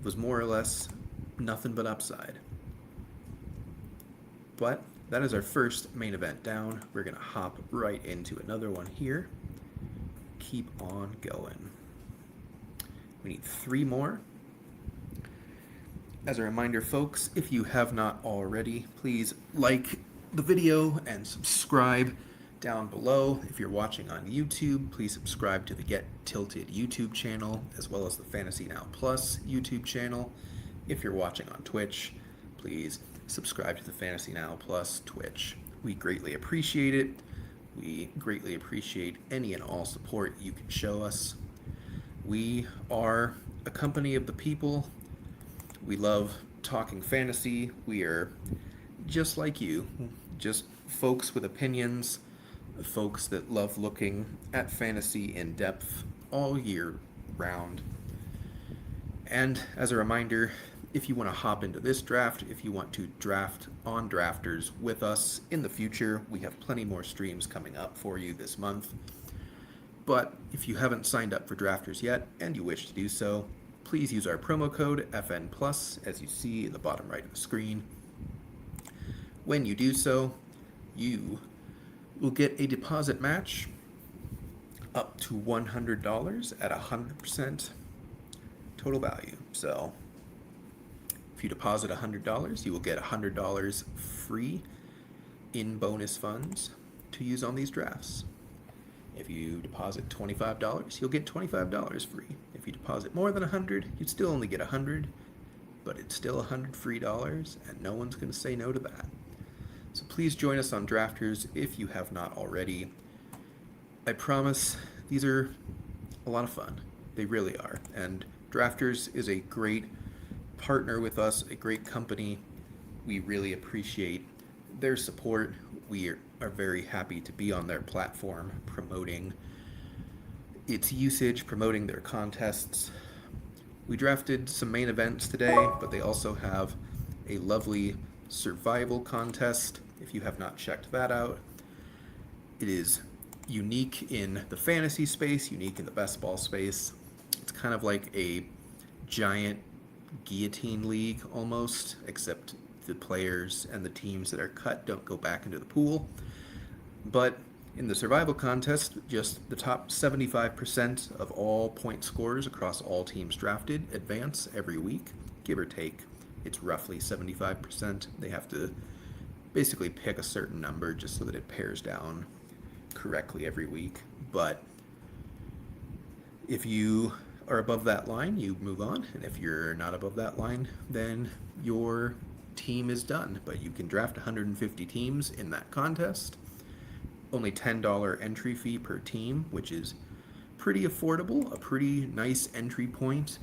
was more or less nothing but upside. But that is our first main event down. We're going to hop right into another one here. Keep on going. We need 3 more. As a reminder, folks, if you have not already, please like the video and subscribe down below. If you're watching on YouTube, please subscribe to the Get Tilted YouTube channel, as well as the Fantasy Now Plus YouTube channel. If you're watching on Twitch, please subscribe to the Fantasy Now Plus Twitch. We greatly appreciate it. We greatly appreciate any and all support you can show us. We are a company of the people. We love talking fantasy. We are just like you, just folks with opinions, folks that love looking at fantasy in depth all year round. And as a reminder, if you want to hop into this draft, if you want to draft on Drafters with us in the future, we have plenty more streams coming up for you this month. But if you haven't signed up for Drafters yet and you wish to do so, please use our promo code FN Plus, as you see in the bottom right of the screen. When you do so, you will get a deposit match up to $100 at 100% total value. So if you deposit $100, you will get $100 free in bonus funds to use on these drafts. If you deposit $25, you'll get $25 free. If you deposit more than $100, you'd still only get $100, but it's still $100 free dollars, and no one's going to say no to that. So please join us on Drafters if you have not already. I promise these are a lot of fun. They really are. And Drafters is a great partner with us, a great company. We really appreciate their support. We are very happy to be on their platform, promoting its usage, promoting their contests. We drafted some main events today, but they also have a lovely survival contest if you have not checked that out. It is unique in the fantasy space, unique in the best ball space. It's kind of like a giant guillotine league almost, except the players and the teams that are cut don't go back into the pool. But in the survival contest, just the top 75% of all point scorers across all teams drafted advance every week, give or take. It's roughly 75%. They have to basically pick a certain number just so that it pairs down correctly every week. But if you are above that line, you move on. And if you're not above that line, then your team is done. But you can draft 150 teams in that contest. Only $10 entry fee per team, which is pretty affordable, a pretty nice entry point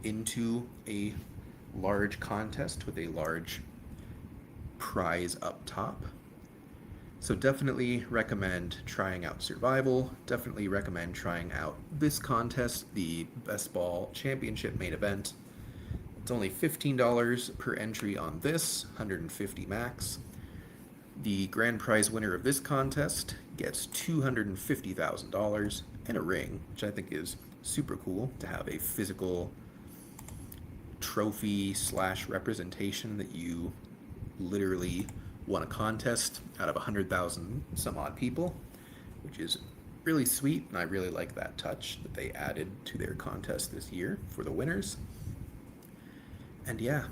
into a large contest with a large prize up top. So definitely recommend trying out Survival. Definitely recommend trying out this contest, the Best Ball Championship main event. It's only $15 per entry on this, 150 max. The grand prize winner of this contest gets $250,000 and a ring, which I think is super cool to have a physical trophy / representation that you literally won a contest out of 100,000 some odd people, which is really sweet, and I really like that touch that they added to their contest this year for the winners. And yeah,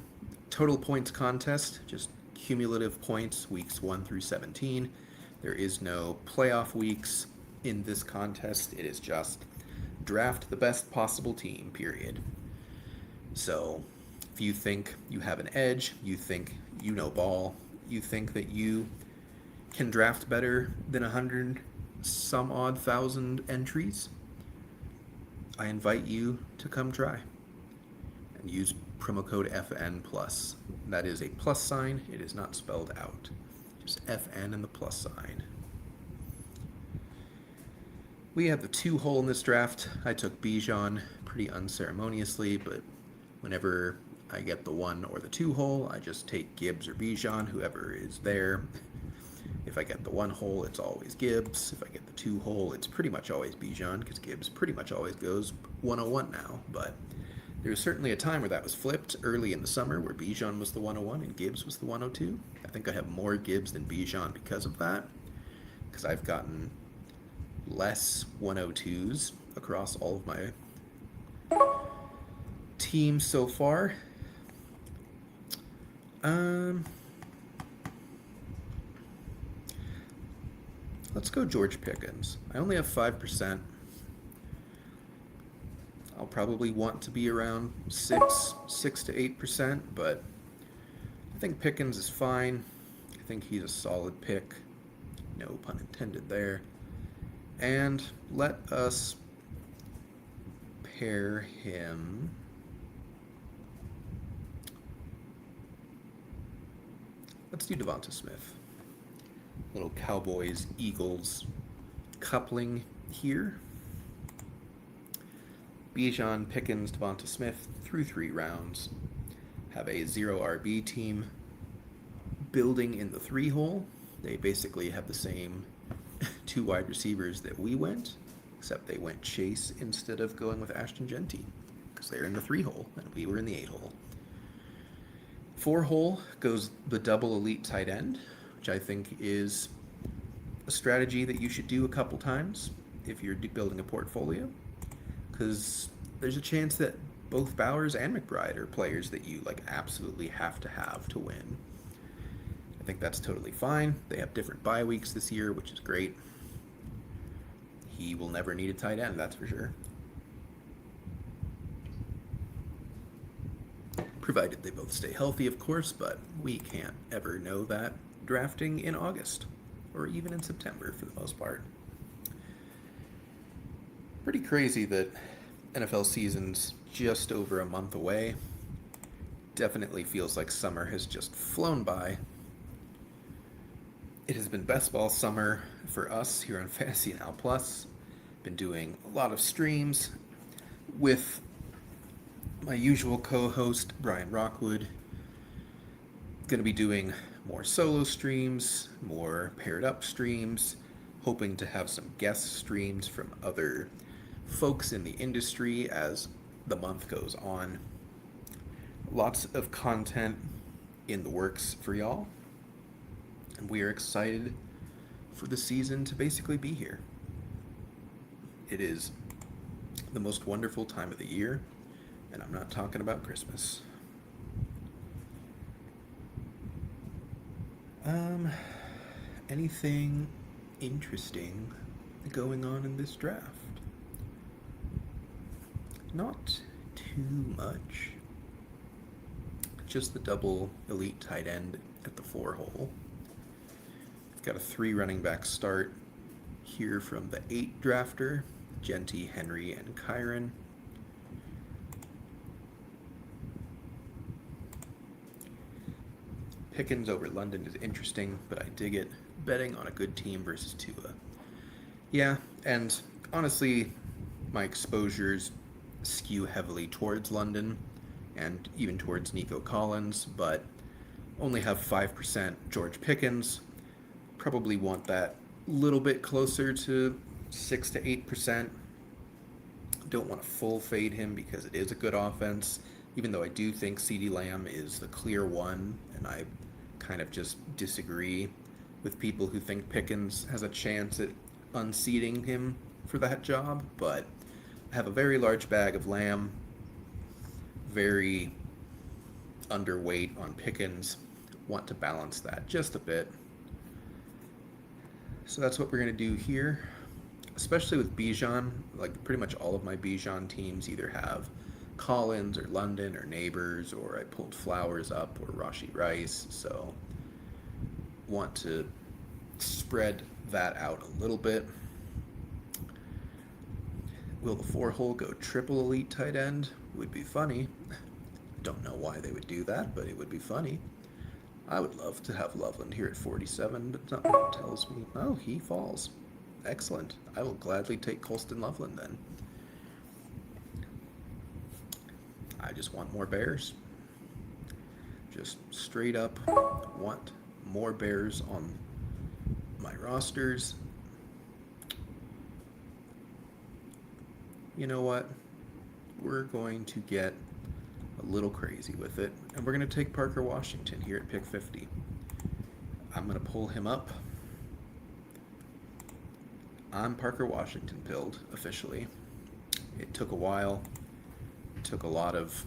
total points contest, just cumulative points, weeks 1 through 17. There is no playoff weeks in this contest. It is just draft the best possible team, period. So, if you think you have an edge, you think you know ball, you think that you can draft better than 100 some odd thousand entries, I invite you to come try and use promo code FN plus. That is a plus sign. It is not spelled out. Just FN and the plus sign. We have the 2-hole in this draft. I took Bijan pretty unceremoniously, but whenever I get the 1 or the 2-hole, I just take Gibbs or Bijan, whoever is there. If I get the 1-hole, it's always Gibbs. If I get the 2-hole, it's pretty much always Bijan, because Gibbs pretty much always goes 101 now. But there was certainly a time where that was flipped early in the summer, where Bijan was the 101 and Gibbs was the 102. I think I have more Gibbs than Bijan because of that, because I've gotten less 102s across all of my teams so far. Let's go George Pickens. I only have 5%. I'll probably want to be around 6 to 8%, but I think Pickens is fine. I think he's a solid pick. No pun intended there. And let us pair him. Let's do Devonta Smith. Little Cowboys-Eagles coupling here. Bijan, Pickens, Devonta Smith through 3 rounds. Have a 0 RB team building in the 3-hole. They basically have the same 2 wide receivers that we went, except they went Chase instead of going with Ashton Genty, because they're in the 3-hole and we were in the 8-hole. 4-hole goes the double elite tight end, which I think is a strategy that you should do a couple times if you're building a portfolio, because there's a chance that both Bowers and McBride are players that you absolutely have to win. I think that's totally fine. They have different bye weeks this year, which is great. He will never need a tight end, that's for sure. Provided they both stay healthy, of course, but we can't ever know that drafting in August, or even in September for the most part. Pretty crazy that NFL season's just over a month away. Definitely feels like summer has just flown by. It has been best ball summer for us here on Fantasy Now Plus. Been doing a lot of streams with my usual co-host, Brian Rockwood. Going to be doing more solo streams, more paired up streams, hoping to have some guest streams from other folks in the industry as the month goes on. Lots of content in the works for y'all, and we are excited for the season to basically be here. It is the most wonderful time of the year, and I'm not talking about Christmas. Anything interesting going on in this draft? Not too much. Just the double elite tight end at the 4-hole. I've got a 3 running back start here from the 8 drafter, Genty, Henry, and Kyron. Pickens over London is interesting, but I dig it. Betting on a good team versus Tua. Yeah, and honestly, my exposures skew heavily towards London and even towards Nico Collins, but only have 5% George Pickens. Probably want that little bit closer to 6 to 8%. Don't want to full fade him because it is a good offense, even though I do think CeeDee Lamb is the clear one, and I kind of just disagree with people who think Pickens has a chance at unseating him for that job, but I have a very large bag of Lamb, very underweight on Pickens, want to balance that just a bit. So that's what we're going to do here. especially with Bijan, like pretty much all of my Bijan teams either have Collins or London or Neighbors, or I pulled Flowers up or Rashi Rice. So want to spread that out a little bit. Will the four hole go triple elite tight end? Would be funny. Don't know why they would do that, but it would be funny. I would love to have Loveland here at 47, but something tells me, oh, he falls. Excellent. I will gladly take Colston Loveland then. I just want more Bears. Just straight up want more Bears on my rosters. You know what? We're going to get a little crazy with it, and we're going to take Parker Washington here at pick 50. I'm going to pull him up. I'm Parker Washington pilled officially. It took a while. It took a lot of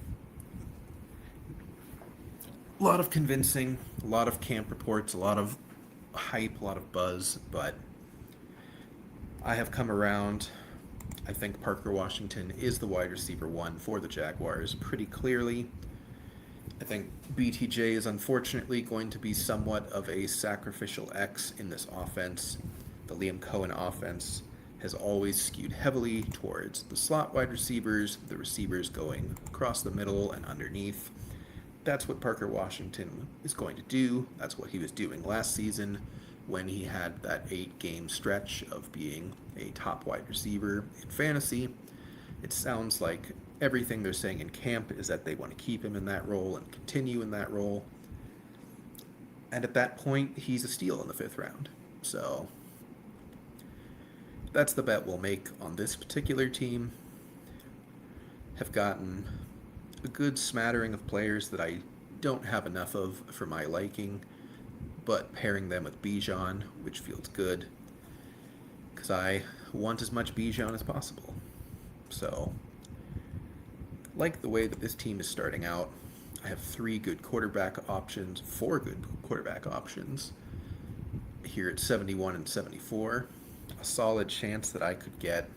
convincing, a lot of camp reports, a lot of hype, a lot of buzz, but I have come around. I think Parker Washington is the wide receiver one for the Jaguars pretty clearly. I think BTJ is unfortunately going to be somewhat of a sacrificial X in this offense. The Liam Cohen offense has always skewed heavily towards the slot wide receivers, the receivers going across the middle and underneath. That's what Parker Washington is going to do. That's what he was doing last season when he had that 8-game stretch of being a top wide receiver in fantasy. It sounds like everything they're saying in camp is that they want to keep him in that role and continue in that role. And at that point, he's a steal in the 5th round. So that's the bet we'll make on this particular team. Have gotten a good smattering of players that I don't have enough of for my liking, but pairing them with Bijan, which feels good, because I want as much Bijan as possible. So, like the way that this team is starting out, I have 4 good quarterback options here at 71 and 74. A solid chance that I could get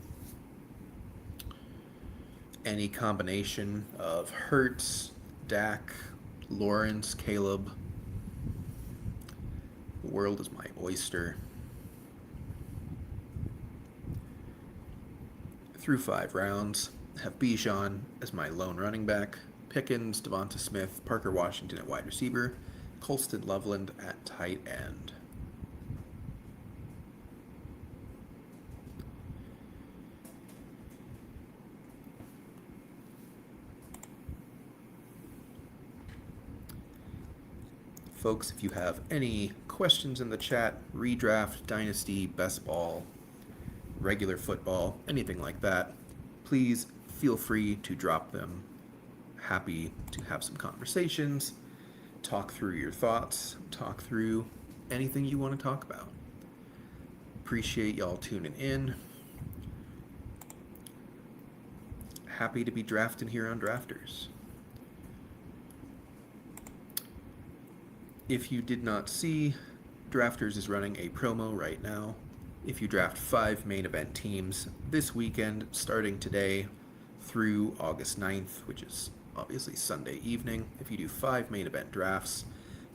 any combination of Hurts, Dak, Lawrence, Caleb. The world is my oyster. Through 5 rounds, have Bijan as my lone running back, Pickens, Devonta Smith, Parker Washington at wide receiver, Colston Loveland at tight end. Folks, if you have any questions in the chat, redraft, dynasty, best ball, regular football, anything like that, please feel free to drop them. Happy to have some conversations, talk through your thoughts, talk through anything you want to talk about. Appreciate y'all tuning in. Happy to be drafting here on Drafters. If you did not see, Drafters is running a promo right now. If you draft 5 main event teams this weekend, starting today through August 9th, which is obviously Sunday evening, if you do 5 main event drafts,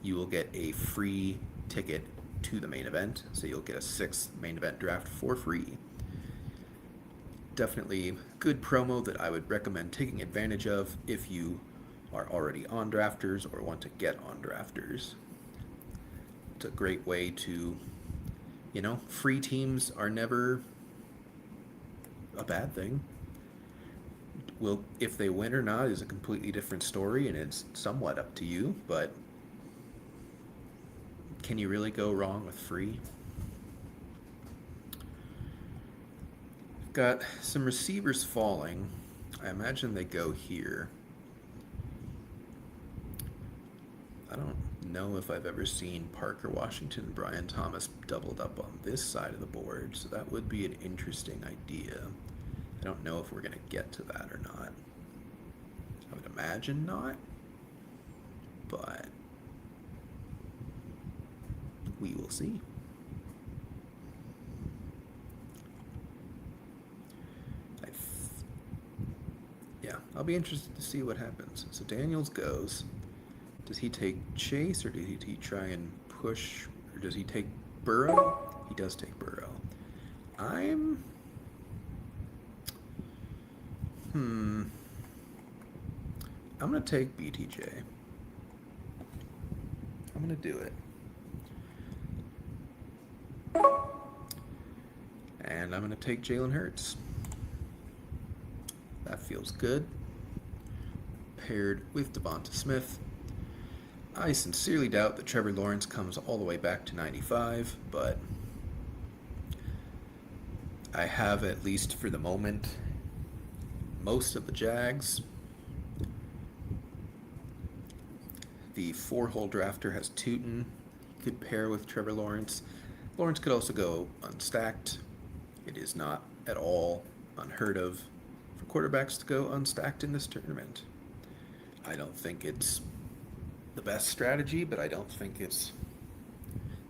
you will get a free ticket to the main event. So you'll get a 6th main event draft for free. Definitely good promo that I would recommend taking advantage of if you are already on Drafters or want to get on Drafters. It's a great way to, free teams are never a bad thing. Well, if they win or not is a completely different story, and it's somewhat up to you, but can you really go wrong with free? Got some receivers falling. I imagine they go here. I don't know if I've ever seen Parker Washington and Brian Thomas doubled up on this side of the board, so that would be an interesting idea. I don't know if we're going to get to that or not. I would imagine not, but we will see. Yeah, I'll be interested to see what happens. So Daniels goes. Does he take Chase, or does he try and push, or does he take Burrow? He does take Burrow. I'm... Hmm... I'm going to take BTJ. I'm going to do it. And I'm going to take Jalen Hurts. That feels good. Paired with Devonta Smith. I sincerely doubt that Trevor Lawrence comes all the way back to 95, but I have, at least for the moment, most of the Jags. The 4-hole drafter has Tootin. He could pair with Trevor Lawrence. Lawrence could also go unstacked. It is not at all unheard of for quarterbacks to go unstacked in this tournament. I don't think it's the best strategy, but I don't think it's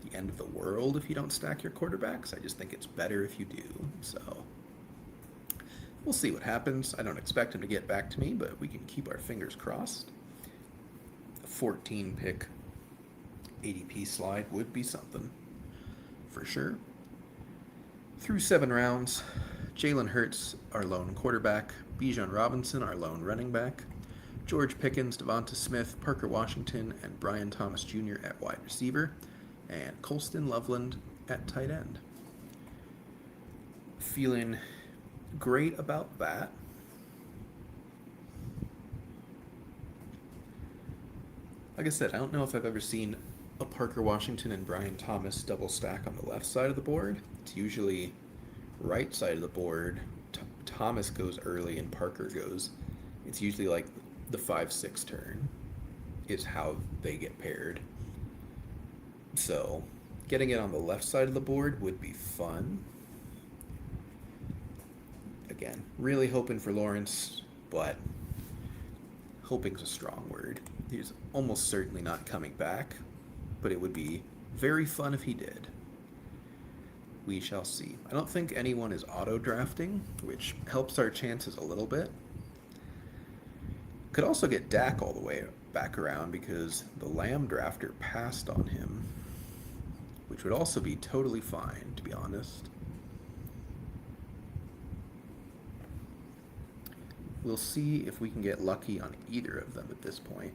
the end of the world if you don't stack your quarterbacks. I just think it's better if you do. So we'll see what happens. I don't expect him to get back to me, but we can keep our fingers crossed. 14 pick ADP slide would be something for sure. Through 7 rounds, Jalen Hurts, our lone quarterback, Bijan Robinson, our lone running back, George Pickens, Devonta Smith, Parker Washington, and Brian Thomas Jr. at wide receiver, and Colston Loveland at tight end. Feeling great about that. Like I said, I don't know if I've ever seen a Parker Washington and Brian Thomas double stack on the left side of the board. It's usually right side of the board. Thomas goes early and Parker goes. It's usually like the 5-6 turn is how they get paired. So getting it on the left side of the board would be fun. Again, really hoping for Lawrence, but hoping's a strong word. He's almost certainly not coming back, but it would be very fun if he did. We shall see. I don't think anyone is auto-drafting, which helps our chances a little bit. Could also get Dak all the way back around because the Lamb drafter passed on him, which would also be totally fine, to be honest. We'll see if we can get lucky on either of them at this point.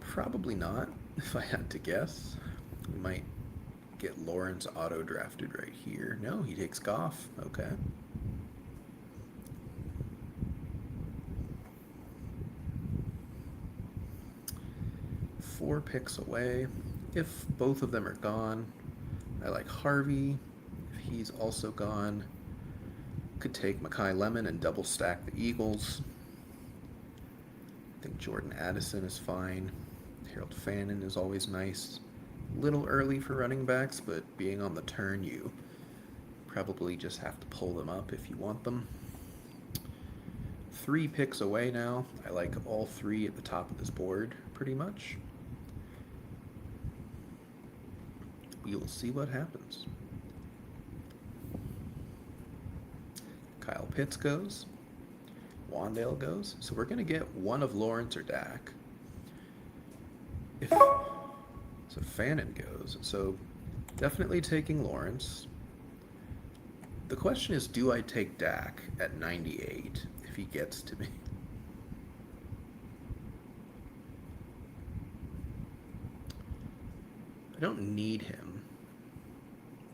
Probably not, if I had to guess. We might get Lawrence auto-drafted right here. No, he takes Goff. Okay. Four picks away. If both of them are gone, I like Harvey. If he's also gone, could take Mekhi Lemon and double stack the Eagles. I think Jordan Addison is fine. Harold Fannin is always nice. Little early for running backs, but being on the turn, you probably just have to pull them up if you want them. 3 picks away now. I like all 3 at the top of this board, pretty much. We will see what happens. Kyle Pitts goes. Wandale goes. So we're going to get one of Lawrence or Dak. So Fannin goes. So definitely taking Lawrence. The question is, do I take Dak at 98 if he gets to me? I don't need him,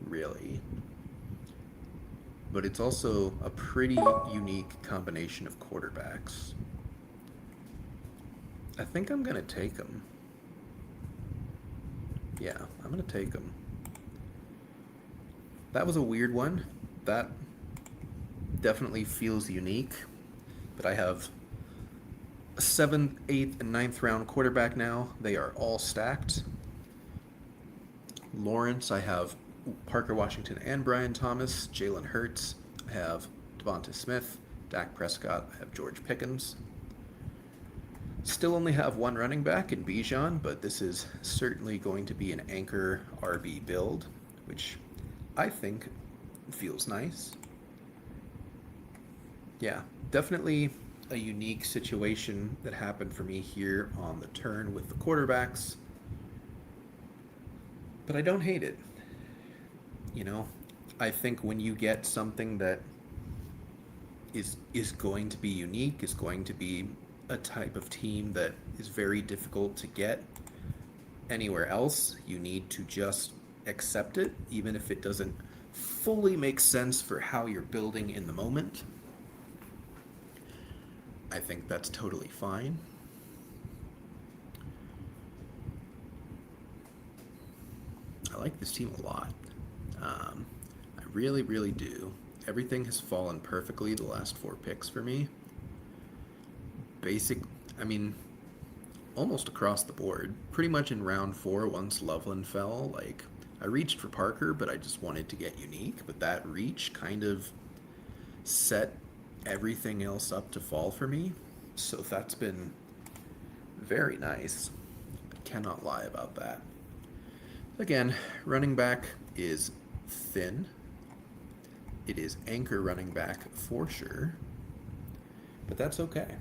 really. But it's also a pretty unique combination of quarterbacks. I think I'm going to take him. Yeah, I'm going to take him. That was a weird one. That definitely feels unique. But I have a 7th, 8th, and 9th round quarterback now. They are all stacked. Lawrence, I have Parker Washington and Brian Thomas. Jalen Hurts, I have Devonta Smith. Dak Prescott, I have George Pickens. Still only have one running back in Bijan, but this is certainly going to be an anchor RB build, which I think feels nice. Yeah, definitely a unique situation that happened for me here on the turn with the quarterbacks, but I don't hate it. You know, I think when you get something that is going to be unique, is going to be a type of team that is very difficult to get anywhere else, you need to just accept it, even if it doesn't fully make sense for how you're building in the moment. I think that's totally fine. I like this team a lot. I really, really do. Everything has fallen perfectly the last four picks for me. Basic, I mean, almost across the board. Pretty much in round four, once Loveland fell, like, I reached for Parker, but I just wanted to get unique. But that reach kind of set everything else up to fall for me. So that's been very nice. I cannot lie about that. Again, running back is thin. It is anchor running back for sure. But that's okay.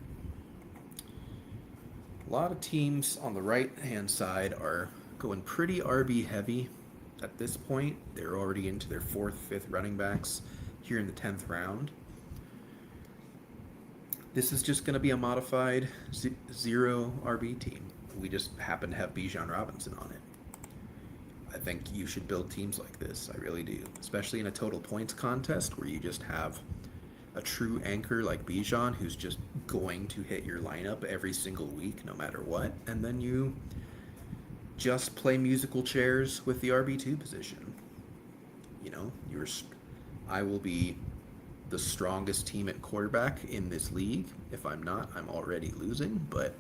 A lot of teams on the right-hand side are going pretty RB heavy at this point. They're already into their fourth, fifth running backs here in the 10th round. This is just going to be a modified zero RB team. We just happen to have Bijan Robinson on it. I think you should build teams like this. I really do. Especially in a total points contest where you just have a true anchor like Bijan who's just going to hit your lineup every single week no matter what. And then you just play musical chairs with the RB2 position. You know, I will be the strongest team at quarterback in this league. If I'm not, I'm already losing, but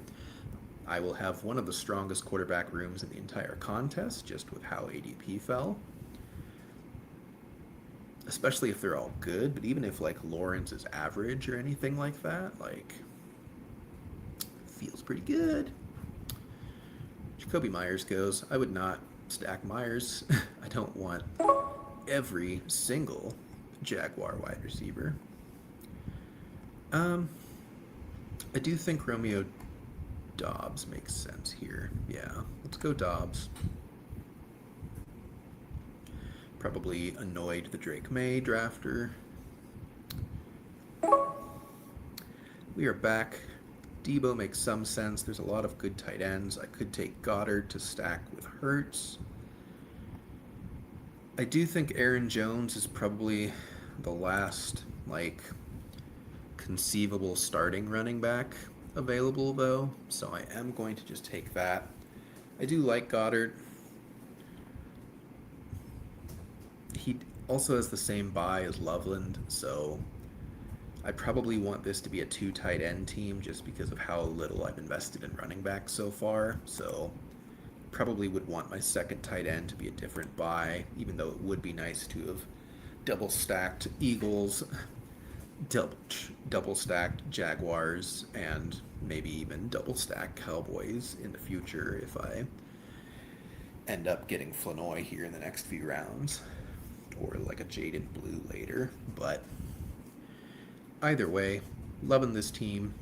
I will have one of the strongest quarterback rooms in the entire contest, just with how ADP fell. Especially if they're all good, but even if, like, Lawrence is average or anything like that, like, feels pretty good. Jacoby Myers goes. I would not stack Myers. I don't want every single Jaguar wide receiver. I do think Romeo Dobbs makes sense here. Yeah, let's go Dobbs. Probably annoyed the Drake May drafter. We are back. Debo makes some sense. There's a lot of good tight ends. I could take Goddard to stack with Hurts. I do think Aaron Jones is probably the last, like, conceivable starting running back available, though, so I am going to just take that. I do like Goddard. He also has the same buy as Loveland, so I probably want this to be a two tight end team just because of how little I've invested in running back so far, so probably would want my second tight end to be a different buy, even though it would be nice to have double stacked Eagles, double stacked Jaguars, and maybe even double stacked Cowboys in the future if I end up getting Flanoy here in the next few rounds, or like a Jaden Blue later. But either way, loving this team.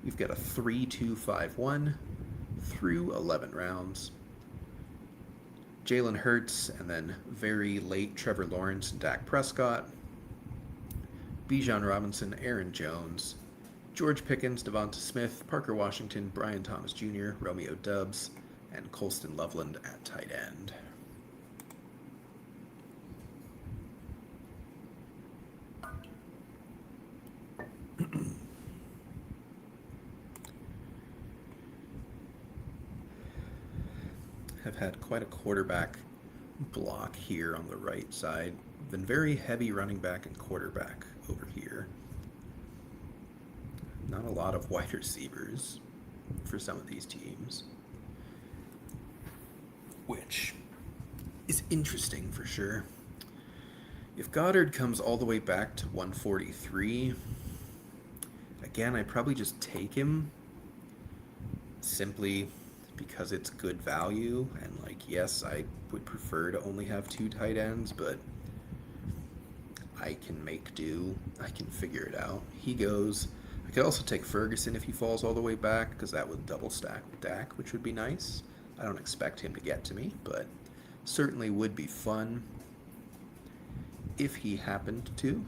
We've got a 3-2-5-1 through 11 rounds. Jalen Hurts, and then very late Trevor Lawrence and Dak Prescott. Bijan Robinson, Aaron Jones, George Pickens, Devonta Smith, Parker Washington, Brian Thomas Jr., Romeo Doubs, and Colston Loveland at tight end. Have had quite a quarterback block here on the right side. Been very heavy running back and quarterback over here. Not a lot of wide receivers for some of these teams, which is interesting for sure. If Goddard comes all the way back to 143, again, I'd probably just take him simply because it's good value, and, like, yes, I would prefer to only have two tight ends, but I can make do. I can figure it out. He goes. I could also take Ferguson if he falls all the way back, because that would double stack with Dak, which would be nice. I don't expect him to get to me, but certainly would be fun if he happened to.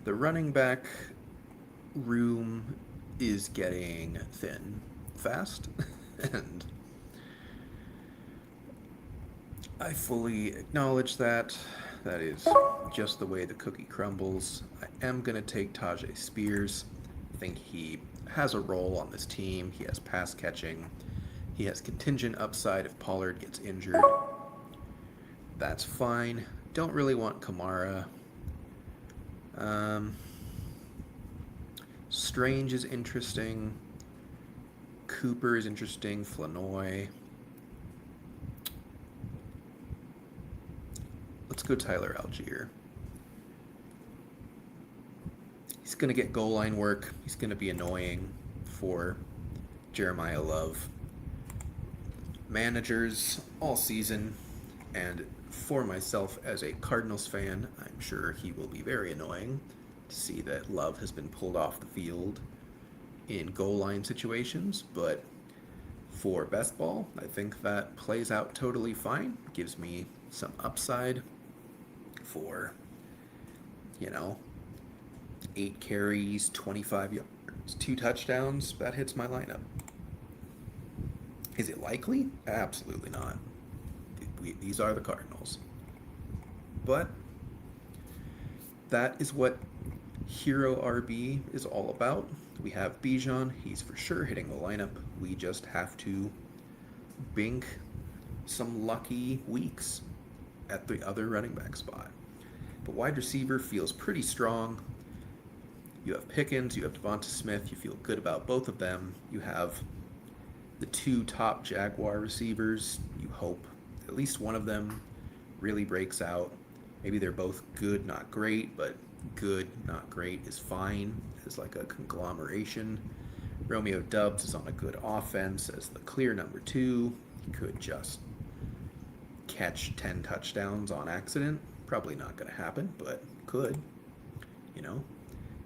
The running back room is getting thin fast, and I fully acknowledge that. That is just the way the cookie crumbles. I am going to take Tajay Spears. I think he has a role on this team. He has pass catching. He has contingent upside if Pollard gets injured. That's fine. Don't really want Kamara. Strange is interesting. Cooper is interesting. Flanoy. Let's go Tyler Algier. He's going to get goal line work. He's going to be annoying for Jeremiah Love. Managers all season, and for myself as a Cardinals fan, I'm sure he will be very annoying to see that Love has been pulled off the field in goal line situations, but for best ball, I think that plays out totally fine. Gives me some upside for, 8 carries, 25 yards, 2 touchdowns. That hits my lineup. Is it likely? Absolutely not. These are the Cardinals. But that is what Hero RB is all about. We have Bijan. He's for sure hitting the lineup. We just have to bink some lucky weeks at the other running back spot. But wide receiver feels pretty strong. You have Pickens, you have Devonta Smith. You feel good about both of them. You have the 2 top Jaguar receivers. You hope at least one of them really breaks out. Maybe they're both good, not great, but good, not great is fine. It's like a conglomeration. Romeo Doubs is on a good offense as the clear number 2. He could just catch 10 touchdowns on accident. Probably not going to happen, but could.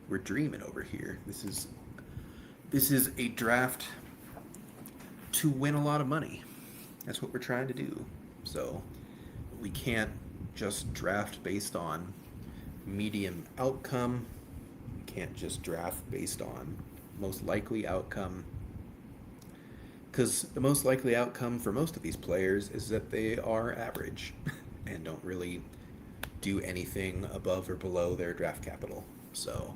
We're dreaming over here. This is a draft to win a lot of money. That's what we're trying to do. So we can't just draft based on medium outcome. We can't just draft based on most likely outcome. Because the most likely outcome for most of these players is that they are average and don't really do anything above or below their draft capital. So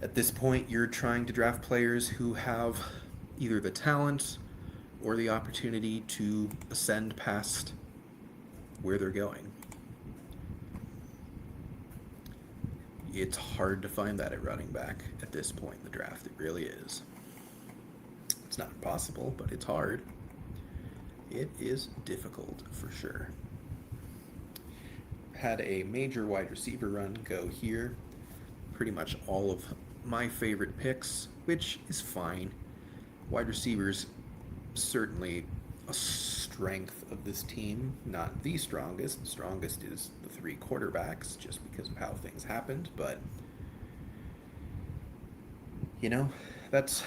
at this point, you're trying to draft players who have either the talent or the opportunity to ascend past where they're going. It's hard to find that at running back at this point in the draft. It really is. It's not impossible, but it's hard. It is difficult for sure. Had a major wide receiver run go here. Pretty much all of my favorite picks, which is fine. Wide receivers certainly a strength of this team, not the strongest. The strongest is the 3 quarterbacks, just because of how things happened, but that's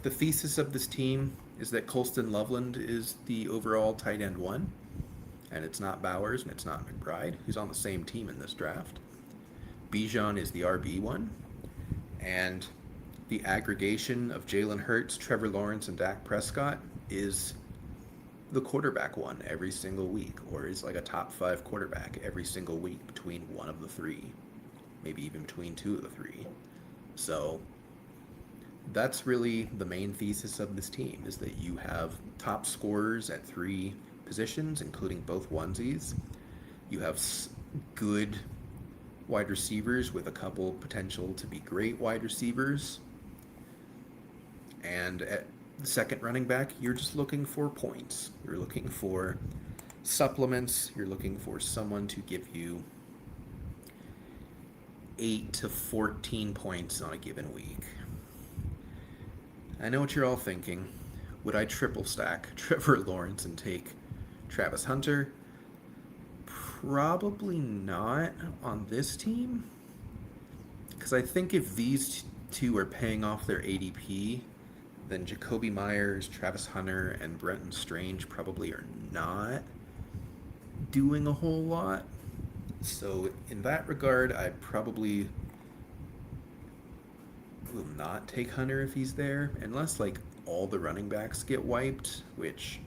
the thesis of this team, is that Colston Loveland is the overall tight end 1, and it's not Bowers and it's not McBride, who's on the same team in this draft. Bijan is the RB 1, and the aggregation of Jalen Hurts, Trevor Lawrence, and Dak Prescott is the quarterback 1 every single week, or is like a top 5 quarterback every single week between one of the 3, maybe even between 2 of the 3. So that's really the main thesis of this team, is that you have top scorers at 3 positions, including both onesies. You have good wide receivers with a couple potential to be great wide receivers. And at the second running back, you're just looking for points. You're looking for supplements. You're looking for someone to give you 8 to 14 points on a given week. I know what you're all thinking. Would I triple stack Trevor Lawrence and take Travis Hunter? Probably not on this team. Because I think if these two are paying off their ADP, then Jacoby Myers, Travis Hunter, and Brenton Strange probably are not doing a whole lot. So in that regard, I probably will not take Hunter if he's there, unless like all the running backs get wiped, which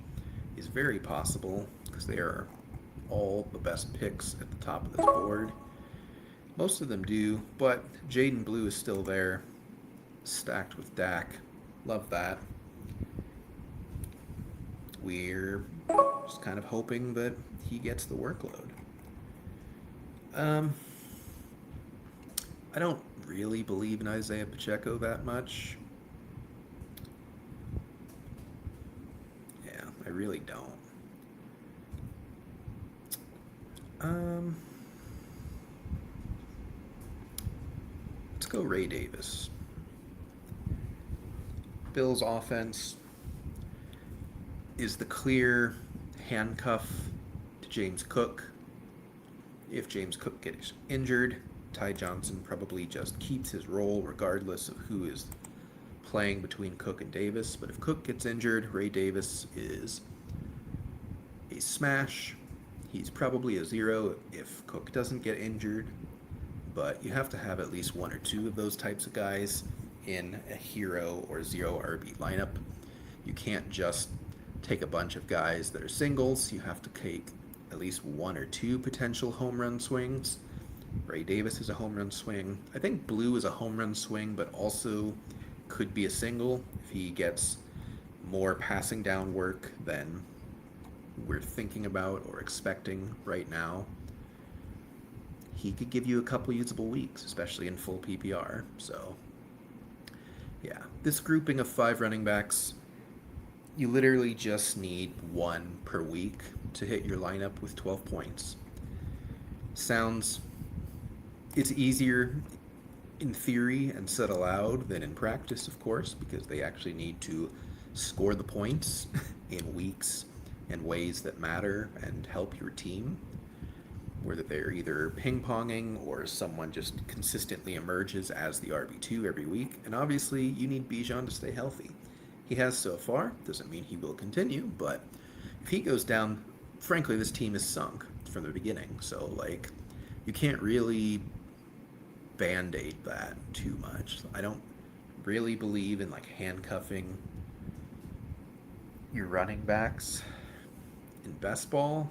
is very possible because they are all the best picks at the top of this board. Most of them do, but Jaden Blue is still there, stacked with Dak. Love that. We're just kind of hoping that he gets the workload. I don't really believe in Isaiah Pacheco that much. Yeah, I really don't. Let's go Ray Davis. Bills' offense is the clear handcuff to James Cook. If James Cook gets injured, Ty Johnson probably just keeps his role regardless of who is playing between Cook and Davis. But if Cook gets injured, Ray Davis is a smash. He's probably a 0 if Cook doesn't get injured. But you have to have at least one or two of those types of guys in a hero or 0 RB lineup. You can't just take a bunch of guys that are singles. You have to take at least one or two potential home run swings. Ray Davis is a home run swing. I think Blue is a home run swing, but also could be a single if he gets more passing down work than we're thinking about or expecting right now. He could give you a couple usable weeks, especially in full PPR. So, yeah, this grouping of 5 running backs, you literally just need 1 per week to hit your lineup with 12 points. It's easier in theory and said aloud than in practice, of course, because they actually need to score the points in weeks and ways that matter and help your team, whether they're either ping-ponging or someone just consistently emerges as the RB2 every week. And obviously, you need Bijan to stay healthy. He has so far. Doesn't mean he will continue, but if he goes down, frankly, this team is sunk from the beginning. So, like, you can't really band-aid that too much. I don't really believe in, like, handcuffing your running backs in best ball.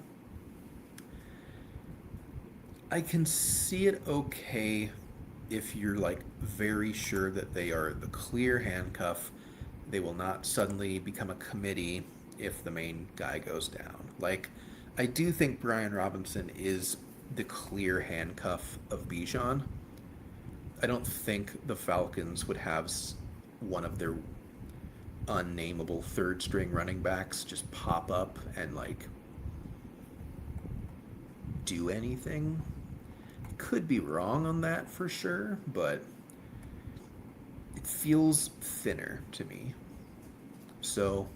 I can see it okay if you're, like, very sure that they are the clear handcuff. They will not suddenly become a committee if the main guy goes down. Like, I do think Brian Robinson is the clear handcuff of Bijan. I don't think the Falcons would have one of their unnameable third string running backs just pop up and, like, do anything. Could be wrong on that for sure, but it feels thinner to me. So,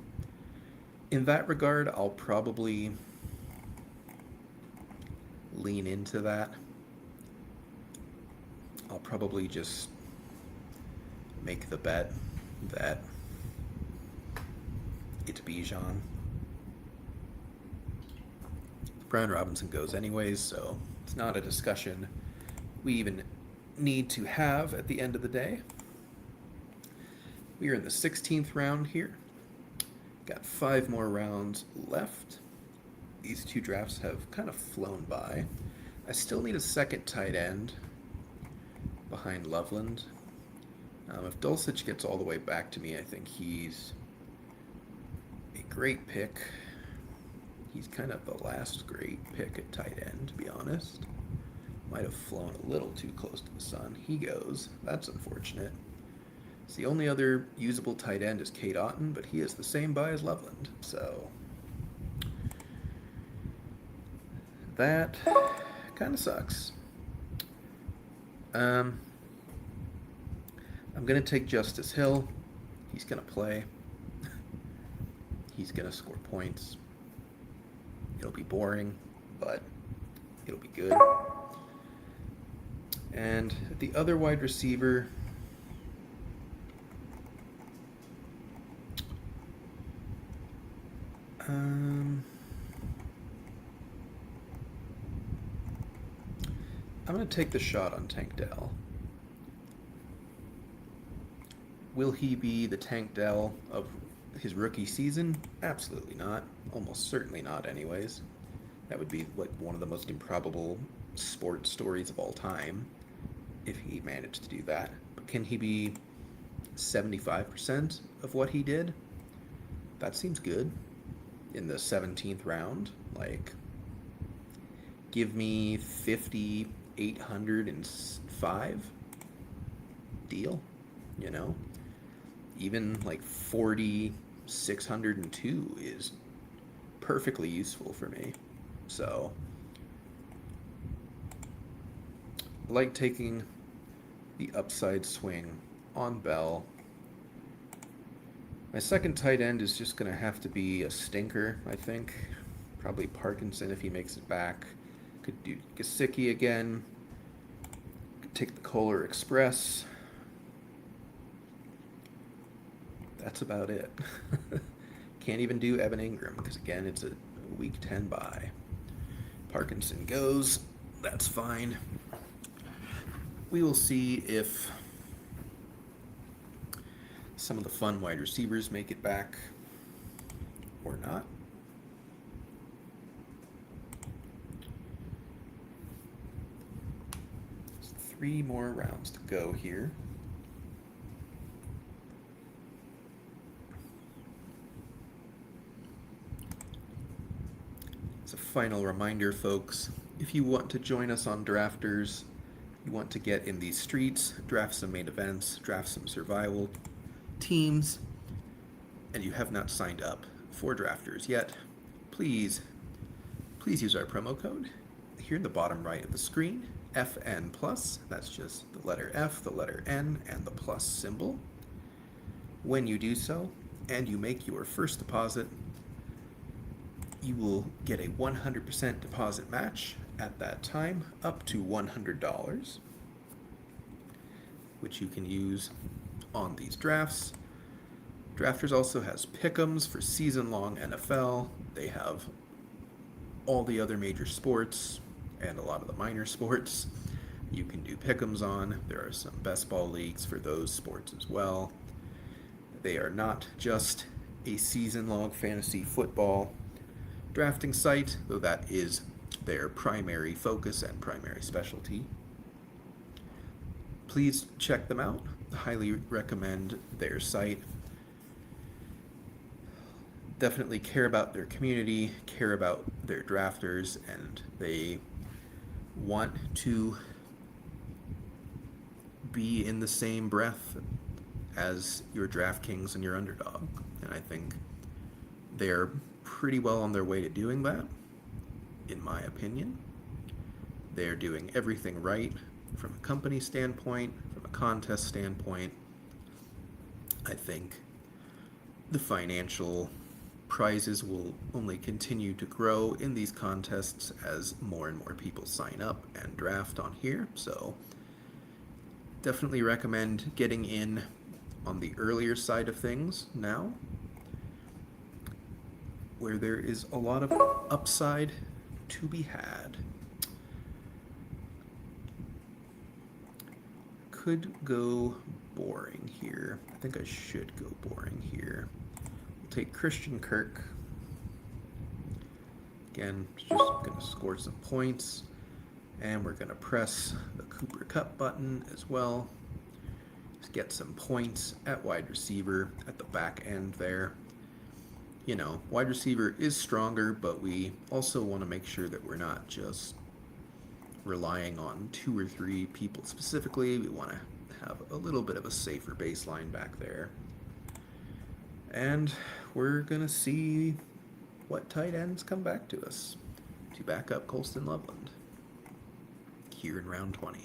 in that regard, I'll probably lean into that. I'll probably just make the bet that it's Bijan. Brian Robinson goes anyways, so it's not a discussion we even need to have at the end of the day. We are in the 16th round here. Got 5 more rounds left. These 2 drafts have kind of flown by. I still need a second tight end behind Loveland. If Dulcich gets all the way back to me, I think he's a great pick. He's kind of the last great pick at tight end, to be honest. Might have flown a little too close to the sun. He goes. That's unfortunate. So the only other usable tight end is Cade Otton, but he is the same buy as Loveland. So that kind of sucks. I'm going to take Justice Hill. He's going to play. He's going to score points. It'll be boring, but It'll be good. And the other wide receiver, I'm going to take the shot on Tank Dell. Will he be the Tank Dell of his rookie season? Absolutely not. Almost certainly not, anyways. That would be like one of the most improbable sports stories of all time if he managed to do that. But can he be 75% of what he did? That seems good. In the 17th round, like, give me 5,805. Deal, you know? Even like 4,602 is perfectly useful for me. So, I like taking the upside swing on Bell. My second tight end is just going to have to be a stinker, I think. Probably Parkinson if he makes it back. Could do Gesicki again. Could take the Kohler Express. That's about it. Can't even do Evan Ingram because, again, it's a week 10 bye. Parkinson goes. That's fine. We will see if some of the fun wide receivers make it back or not. There's 3 more rounds to go here. As a final reminder, folks, if you want to join us on Drafters, you want to get in these streets, draft some main events, draft some survival teams, and you have not signed up for Drafters yet, please use our promo code here in the bottom right of the screen, FN plus. That's just the letter F, the letter N, and the plus symbol. When you do so, and you make your first deposit, you will get a 100% deposit match at that time, up to $100, which you can use on these drafts. Drafters also has pick'ems for season-long NFL. They have all the other major sports and a lot of the minor sports you can do pick'ems on. There are some best ball leagues for those sports as well. They are not just a season-long fantasy football drafting site, though that is their primary focus and primary specialty. Please check them out. I highly recommend their site. Definitely care about their community, care about their drafters, and they want to be in the same breath as your DraftKings and your Underdog. And I think they're pretty well on their way to doing that, in my opinion. They're doing everything right from a company standpoint, from a contest standpoint. I think the financial prizes will only continue to grow in these contests as more and more people sign up and draft on here. So definitely recommend getting in on the earlier side of things now, where there is a lot of upside to be had. Could go boring here. I think I should go boring here. We'll take Christian Kirk. Again, just going to score some points. And we're going to press the Cooper Kupp button as well. Just get some points at wide receiver at the back end there. You know, wide receiver is stronger, but we also want to make sure that we're not just relying on 2 or 3 people specifically. We want to have a little bit of a safer baseline back there. And we're going to see what tight ends come back to us to back up Colston Loveland here in round 20.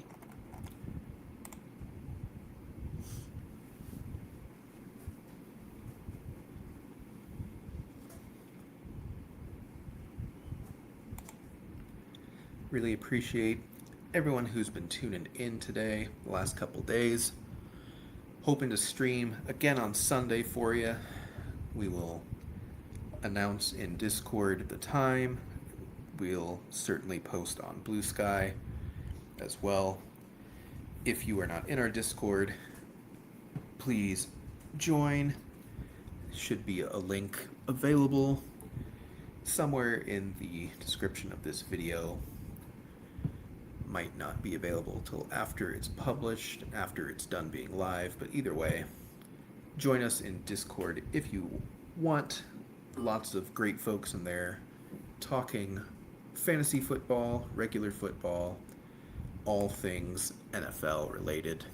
Really appreciate everyone who's been tuning in today, the last couple days. Hoping to stream again on Sunday for you. We will announce in Discord the time. We'll certainly post on Blue Sky as well. If you are not in our Discord, please join. Should be a link available somewhere in the description of this video. Might not be available till after it's published, after it's done being live, but either way, join us in Discord if you want. Lots of great folks in there talking fantasy football, regular football, all things NFL related.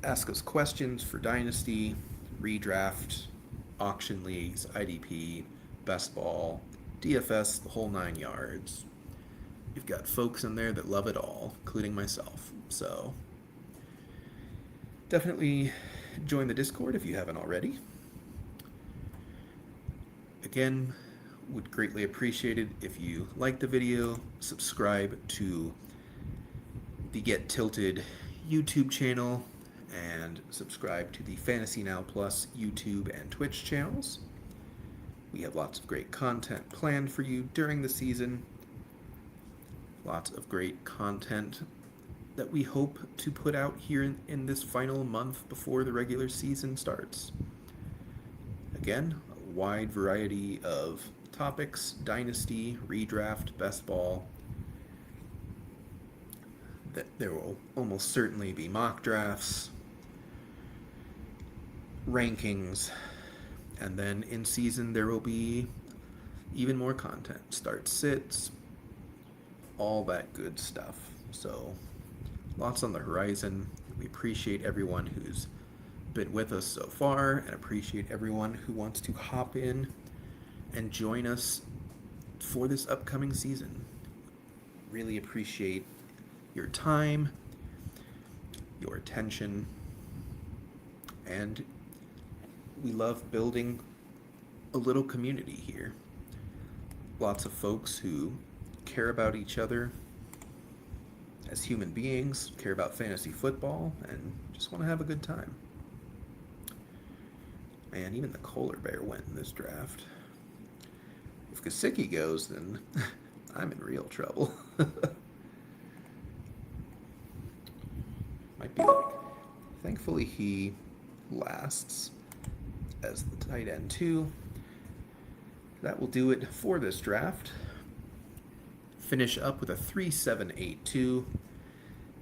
Ask us questions for Dynasty, Redraft, Auction Leagues, IDP, Best Ball, DFS, the whole 9 yards. You've got folks in there that love it all, including myself. So definitely join the Discord if you haven't already. Again, would greatly appreciate it if you like the video, subscribe to the Get Tilted YouTube channel, and subscribe to the Fantasy Now Plus YouTube and Twitch channels. We have lots of great content planned for you during the season. Lots of great content that we hope to put out here in this final month before the regular season starts. Again, a wide variety of topics: Dynasty, Redraft, Best Ball. There will almost certainly be mock drafts, rankings, and then in season there will be even more content, start sits, all that good stuff. So lots on the horizon. We appreciate everyone who's been with us so far, and appreciate everyone who wants to hop in and join us for this upcoming season. Really appreciate your time, your attention, and we love building a little community here. Lots of folks who care about each other as human beings, care about fantasy football, and just want to have a good time. Man, even the Kohler Bear went in this draft. If Gesicki goes, then I'm in real trouble. Might be like, thankfully he lasts as the tight end too. That will do it for this draft. Finish up with a 3-7-8-2.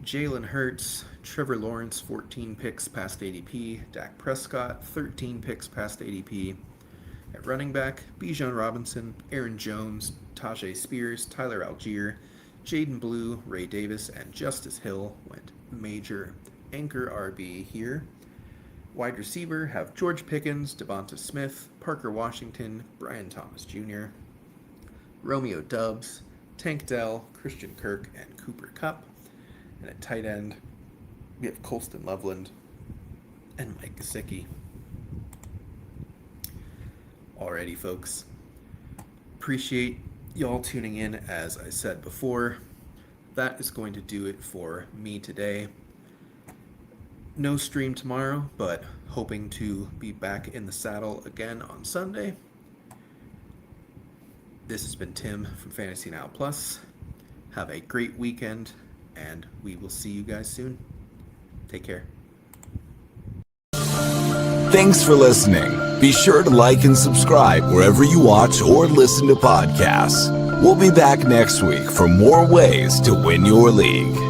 Jalen Hurts, Trevor Lawrence, 14 picks past ADP. Dak Prescott, 13 picks past ADP. At running back, Bijan Robinson, Aaron Jones, Tajay Spears, Tyler Algier, Jaden Blue, Ray Davis, and Justice Hill went major anchor RB here. Wide receiver have George Pickens, Devonta Smith, Parker Washington, Brian Thomas Jr., Romeo Doubs, Tank Dell, Christian Kirk, and Cooper Kupp. And at tight end, we have Colston Loveland and Mike Gesicki. Alrighty, folks. Appreciate y'all tuning in, as I said before. That is going to do it for me today. No stream tomorrow, but hoping to be back in the saddle again on Sunday. This has been Tim from Fantasy Now Plus. Have a great weekend, and we will see you guys soon. Take care. Thanks for listening. Be sure to like and subscribe wherever you watch or listen to podcasts. We'll be back next week for more ways to win your league.